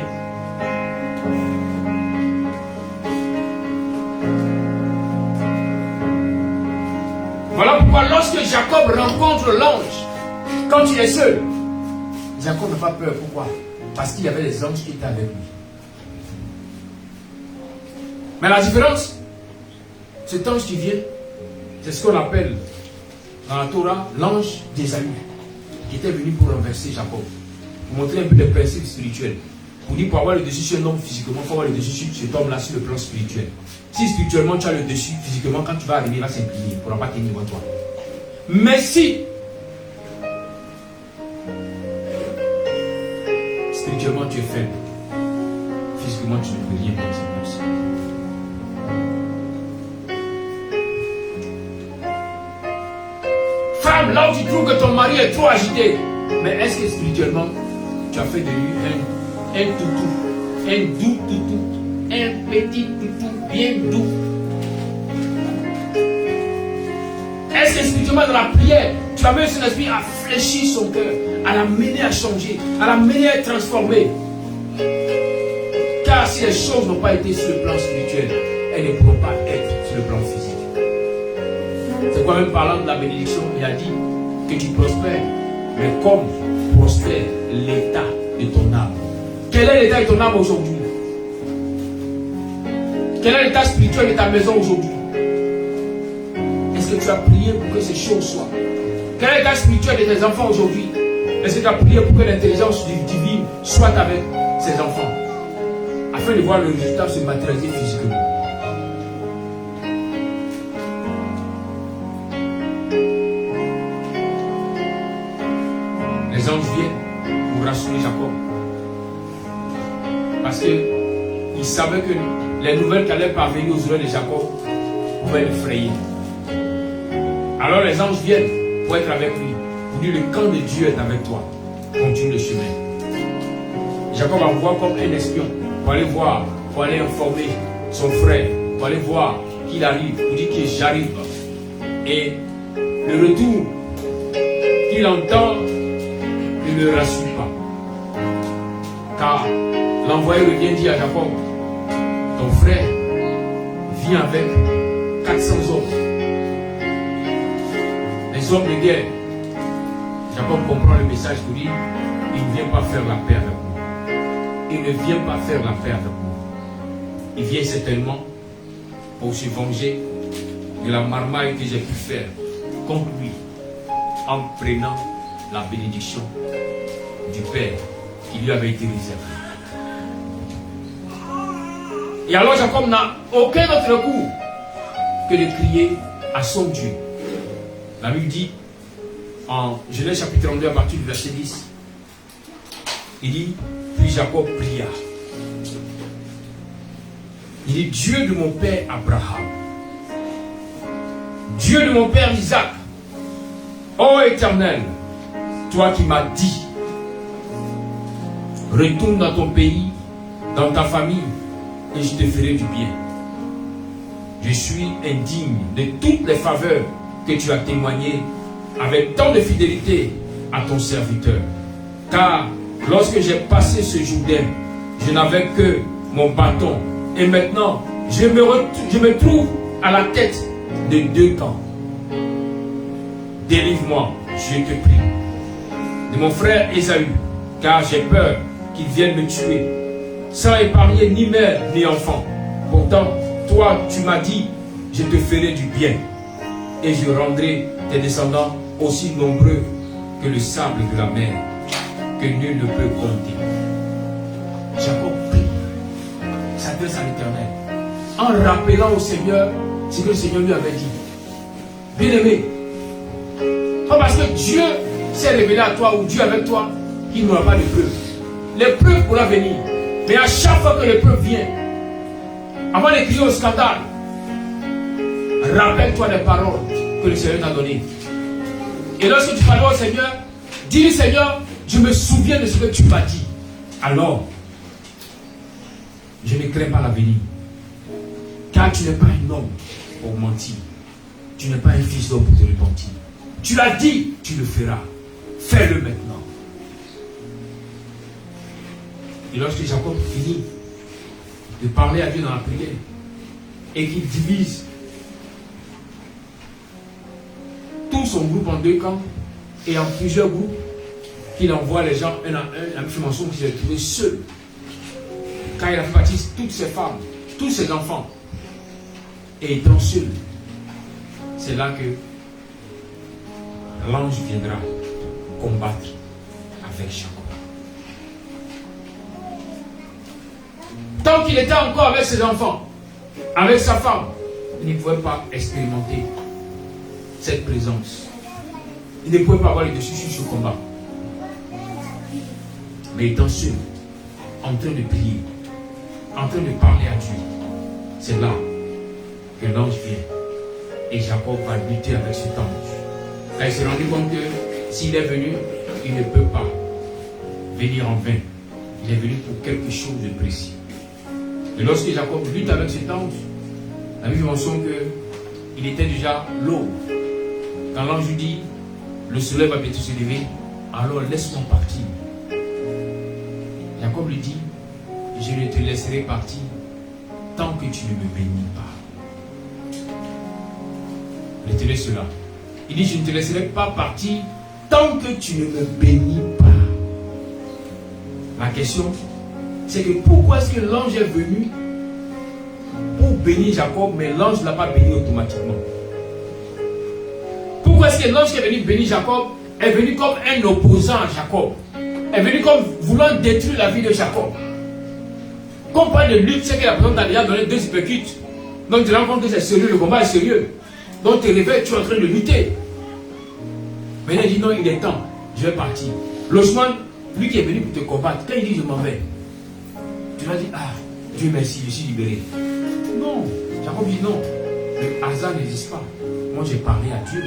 Voilà pourquoi lorsque Jacob rencontre l'ange, quand il est seul, Jacob n'a pas peur. Pourquoi? Parce qu'il y avait des anges qui étaient avec lui. Mais la différence, cet ange qui vient, c'est ce qu'on appelle dans la Torah l'ange d'Ésaü, qui était venu pour renverser Jacob, pour montrer un peu les principes spirituels. Pour dire, pour avoir le dessus sur un homme physiquement, il faut avoir le dessus sur cet homme-là sur le plan spirituel. Si spirituellement tu as le dessus, physiquement, quand tu vas arriver, il va s'incliner, il ne pourra pas tenir devant toi. Mais si spirituellement tu es faible, physiquement tu ne peux rien comme ça. Femme, là où tu trouves que ton mari est trop agité, mais est-ce que spirituellement tu as fait de lui un toutou, un doux toutou, un petit toutou bien doux? Est-ce que spirituellement dans la prière, tu as mis son esprit à fléchir son cœur, à l'amener à changer, à l'amener à être transformé? Car si les choses n'ont pas été sur le plan spirituel, elles ne pourront pas être sur le plan physique. C'est quoi même parlant de la bénédiction, il a dit que tu prospères, mais comme prospère l'état de ton âme. Quel est l'état de ton âme aujourd'hui? Quel est l'état spirituel de ta maison aujourd'hui? Est-ce que tu as prié pour que ces choses soient? Quel est l'état spirituel de tes enfants aujourd'hui? Est-ce que tu as prié pour que l'intelligence divine soit avec ces enfants? Afin de voir le résultat se matérialiser physiquement. Les anges viennent pour rassurer Jacob. Parce qu'ils savaient que les nouvelles qui allaient parvenir aux oreilles de Jacob pouvaient l'effrayer. Alors les anges viennent pour être avec lui. Pour dire, le camp de Dieu est avec toi. Continue le chemin. Jacob envoie comme un espion pour aller voir, pour aller informer son frère, pour aller voir qu'il arrive, pour dire que j'arrive. Et le retour qu'il entend ne le rassure pas. Car l'envoyé revient dire à Jacob, ton frère vient avec 400 hommes. Les hommes de guerre. Jacob comprend le message pour dire, il ne vient pas faire la paix avec nous. Il ne vient pas faire la paix avec nous. Il vient certainement pour se venger de la marmaille que j'ai pu faire contre lui en prenant la bénédiction du Père qui lui avait été réservée. Et alors Jacob n'a aucun autre recours que de crier à son Dieu. La Bible dit en Genèse chapitre 32 à partir du verset 10, il dit, puis Jacob pria. Il dit, Dieu de mon père Abraham, Dieu de mon père Isaac, ô Éternel, toi qui m'as dit, retourne dans ton pays, dans ta famille, et je te ferai du bien. Je suis indigne de toutes les faveurs que tu as témoigné avec tant de fidélité à ton serviteur. Car lorsque j'ai passé ce Jourdain, je n'avais que mon bâton. Et maintenant, je me trouve à la tête de 2 camps. Délivre-moi, je te prie, de mon frère Ésaü, car j'ai peur qu'il vienne me tuer, sans épargner ni mère ni enfant. Pourtant, toi, tu m'as dit, je te ferai du bien, et je rendrai tes descendants aussi nombreux que le sable de la mer, que nul ne peut compter. Jacob prie, s'adresse à l'Éternel, en rappelant au Seigneur ce que le Seigneur lui avait dit. Bien-aimé, pas parce que Dieu s'est révélé à toi ou Dieu avec toi qu'il n'y aura pas de preuves. L'épreuve pourra venir, mais à chaque fois que l'épreuve vient, avant de crier au scandale, rappelle-toi des paroles que le Seigneur t'a données. Et lorsque tu parles au Seigneur, dis-lui, Seigneur, je me souviens de ce que tu m'as dit. Alors, je ne crains pas l'avenir. Car tu n'es pas un homme pour mentir. Tu n'es pas un fils d'homme pour te repentir. Tu l'as dit, tu le feras. Fais-le maintenant. Et lorsque Jacob finit de parler à Dieu dans la prière et qu'il divise tout son groupe en 2 camps et en plusieurs groupes, qu'il envoie les gens un à un, la même mention qu'il s'est trouvé seul. Car il a fait partie toutes ses femmes, tous ses enfants. Et étant seul, c'est là que l'ange viendra combattre avec Jacob. Tant qu'il était encore avec ses enfants, avec sa femme, il ne pouvait pas expérimenter cette présence. Il ne pouvait pas avoir le dessus sur ce combat. Mais étant seul, en train de prier, en train de parler à Dieu, c'est là que l'ange vient. Et Jacob va lutter avec cet ange. Car il s'est rendu compte que s'il est venu, il ne peut pas venir en vain. Il est venu pour quelque chose de précis. Et lorsque Jacob lutte avec cet ange, la Bible mentionne qu'il était déjà l'aube. Quand l'ange lui dit, le soleil va bientôt se lever, alors laisse-moi partir. Jacob lui dit, je ne te laisserai partir tant que tu ne me bénis pas. Retenez cela. Il dit, je ne te laisserai pas partir tant que tu ne me bénis pas. La question, c'est que pourquoi est-ce que l'ange est venu pour bénir Jacob, mais l'ange ne l'a pas béni automatiquement? Pourquoi est-ce que l'ange qui est venu bénir Jacob est venu comme un opposant à Jacob? Est venu comme voulant détruire la vie de Jacob? Comme pas de lutte, c'est que la personne t'a déjà donné 2 hypocrites. Donc tu te rends compte que c'est sérieux, le combat est sérieux. Donc tu te réveilles, tu es en train de lutter. Mais il dit non, il est temps, je vais partir. L'Osman, lui qui est venu pour te combattre, quand il dit je m'en vais, tu vas dire, ah, Dieu merci, je suis libéré. Non, Jacob dit non, le hasard n'existe pas. Moi j'ai parlé à Dieu.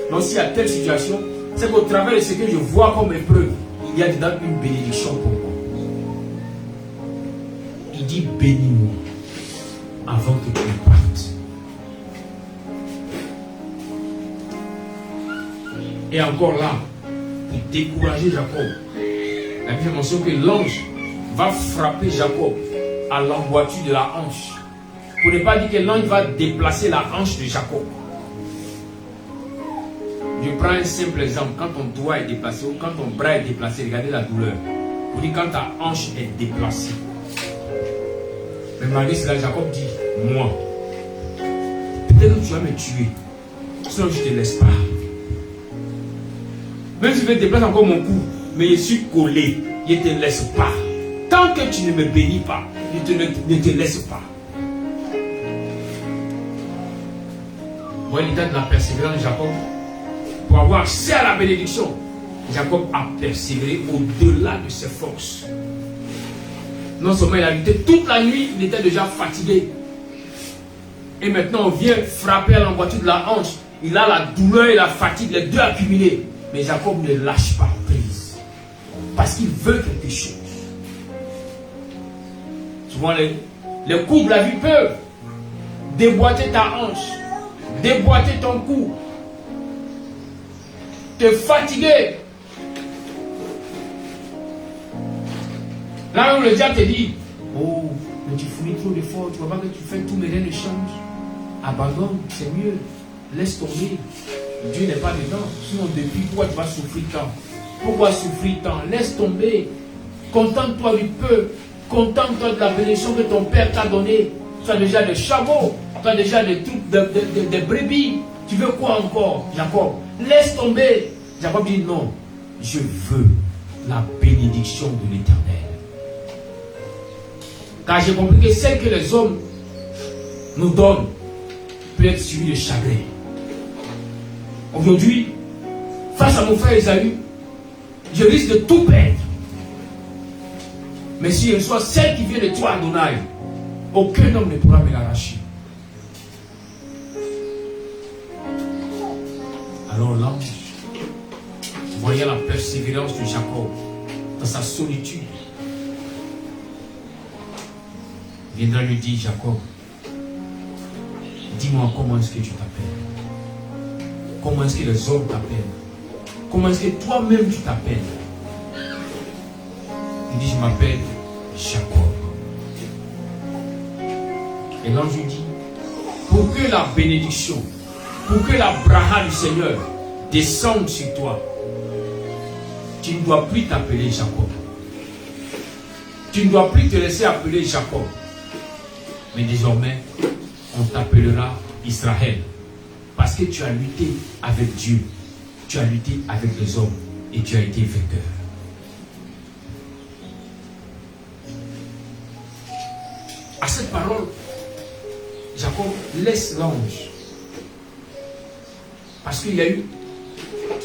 Donc s'il y a telle situation, c'est qu'au travers de ce que je vois comme épreuve, il y a dedans une bénédiction pour moi. Il dit bénis-moi avant que tu ne partes. Et encore là, pour décourager Jacob, la Bible mentionne que l'ange va frapper Jacob à l'emboîture de la hanche. Pour ne pas dire que l'ange va déplacer la hanche de Jacob. Je prends un simple exemple. Quand ton doigt est déplacé ou quand ton bras est déplacé, regardez la douleur. Pour dire quand ta hanche est déplacée. Mais malgré cela, Jacob dit, moi, peut-être que tu vas me tuer, sinon je ne te laisse pas. Même si je te déplace encore mon cou, mais je suis collé, je ne te laisse pas. Tant que tu ne me bénis pas, je ne te laisse pas. Voilà l'état de la persévérance de Jacob. Pour avoir accès à la bénédiction, Jacob a persévéré au-delà de ses forces. Non seulement il a lutté toute la nuit, il était déjà fatigué. Et maintenant on vient frapper à l'emboîture de la hanche. Il a la douleur et la fatigue, les deux accumulés. Mais Jacob ne lâche pas prise. Parce qu'il veut quelque chose. Souvent les coups de la vie peuvent déboîter ta hanche, déboîter ton cou, te fatiguer. Là où le diable te dit, oh, mais tu fournis trop d'efforts, tu vois pas que tu fais tout, mais rien ne change. Abandonne, c'est mieux. Laisse tomber. Dieu n'est pas dedans. Sinon, depuis, pourquoi tu vas souffrir tant? Pourquoi souffrir tant? Laisse tomber. Contente-toi du peu. Contente-toi de la bénédiction que ton Père t'a donnée. Tu as déjà des chameaux. Tu as déjà des trucs, des brebis. Tu veux quoi encore, Jacob? Laisse tomber. Jacob dit non. Je veux la bénédiction de l'Éternel. Car j'ai compris que celle que les hommes nous donnent peut être suivie de chagrin. Aujourd'hui, face à mon frère Esaü, je risque de tout perdre. Mais si elle soit celle qui vient de toi, Adonai, aucun homme ne pourra me l'arracher. Alors l'ange, voyant la persévérance de Jacob dans sa solitude, viendra lui dire, Jacob, dis-moi comment est-ce que tu t'appelles? Comment est-ce que les hommes t'appellent? Comment est-ce que toi-même tu t'appelles? Il dit, je m'appelle Jacob. Et l'ange lui dit, pour que la bénédiction, pour que la braha du Seigneur descende sur toi, tu ne dois plus t'appeler Jacob. Tu ne dois plus te laisser appeler Jacob. Mais désormais, on t'appellera Israël. Parce que tu as lutté avec Dieu. Tu as lutté avec les hommes. Et tu as été vainqueur. À cette parole, Jacob laisse l'ange. Parce qu'il y a eu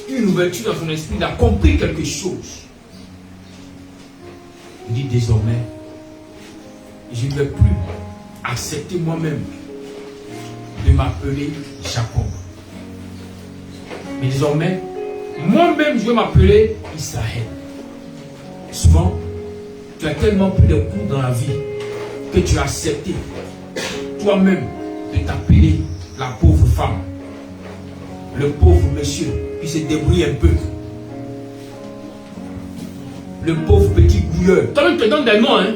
une ouverture dans son esprit. Il a compris quelque chose. Il dit désormais, je ne vais plus accepter moi-même de m'appeler Jacob. Mais désormais, moi-même, je vais m'appeler Israël. Souvent, tu as tellement pris de coups dans la vie que tu as accepté toi-même de t'appeler la pauvre femme, le pauvre monsieur qui se débrouille un peu, le pauvre petit bouilleur. Toi-même, tu te donnes des noms, hein?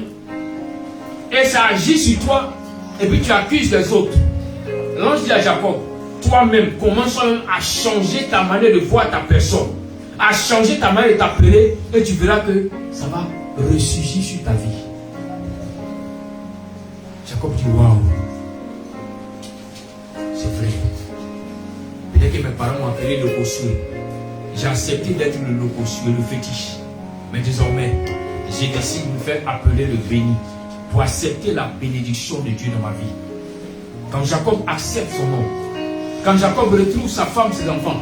Et ça agit sur toi, et puis tu accuses les autres. L'ange dit à Jacob, toi-même, commence à changer ta manière de voir ta personne, à changer ta manière de t'appeler, et tu verras que ça va ressurgir sur ta vie. Jacob dit, waouh, c'est vrai. Peut-être que mes parents m'ont appelé le Locosué. J'ai accepté d'être le Locosué, le fétiche. Mais désormais, j'ai décidé de me faire appeler le béni, pour accepter la bénédiction de Dieu dans ma vie. Quand Jacob accepte son nom, quand Jacob retrouve sa femme, ses enfants,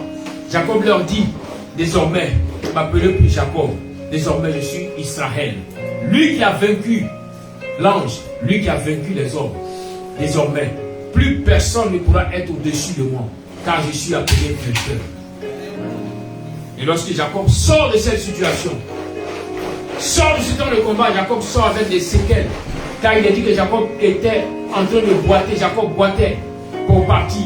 Jacob leur dit, désormais, ne m'appelez plus Jacob, désormais je suis Israël. Lui qui a vaincu l'ange, lui qui a vaincu les hommes, désormais, plus personne ne pourra être au-dessus de moi, car je suis appelé vainqueur. Et lorsque Jacob sort de cette situation, sort de ce temps de combat, Jacob sort avec des séquelles. Car il a dit que Jacob était en train de boiter. Jacob boitait pour partir.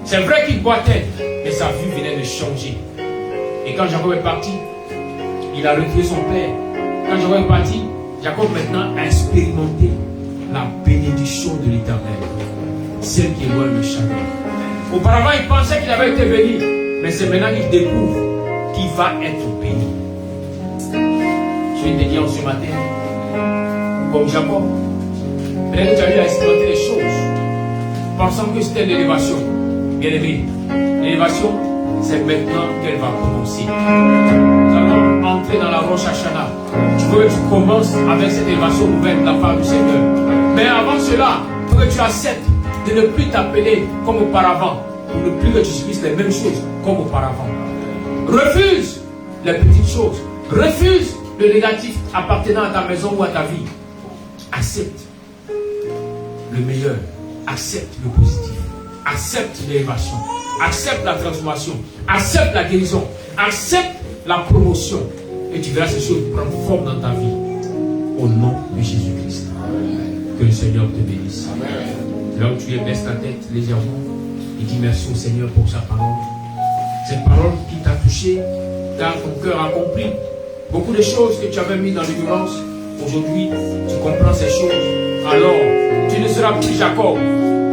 C'est vrai qu'il boitait, mais sa vie venait de changer. Et quand Jacob est parti, il a retrouvé son père. Quand Jacob est parti, Jacob maintenant a expérimenté la bénédiction de l'Éternel. Celle qui éloigne le chagrin. Auparavant, il pensait qu'il avait été béni. Mais c'est maintenant qu'il découvre qu'il va être béni. Je viens de dire ce matin, comme Jacob, peut-être que tu as eu à expérimenter les choses, pensant que c'était l'élévation. Bien aimé, l'élévation, c'est maintenant qu'elle va commencer. Nous allons entrer dans la Rosh Hashanah. Tu veux que tu commences avec cette élévation nouvelle de la part du Seigneur. Mais avant cela, il faut que tu acceptes de ne plus t'appeler comme auparavant, pour ne plus que tu subisses les mêmes choses comme auparavant. Refuse les petites choses. Refuse le négatif appartenant à ta maison ou à ta vie. Accepte le meilleur. Accepte le positif. Accepte l'élévation. Accepte la transformation. Accepte la guérison. Accepte la promotion. Et tu verras ces choses prendre forme dans ta vie. Au nom de Jésus-Christ. Que le Seigneur te bénisse. Là où tu es, baisse ta tête légèrement et dis merci au Seigneur pour sa parole. Cette parole qui t'a touché, car ton cœur a compris. Beaucoup de choses que tu avais mis dans l'ignorance, aujourd'hui, tu comprends ces choses. Alors, tu ne seras plus Jacob.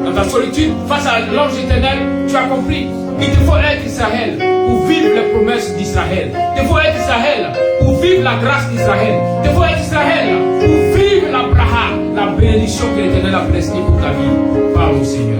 Dans ta solitude, face à l'ange éternel, tu as compris. Il te faut être Israël pour vivre les promesses d'Israël. Il te faut être Israël pour vivre la grâce d'Israël. Il te faut être Israël pour vivre la braha, la bénédiction que l'Éternel a prestée pour ta vie. Parle au Seigneur.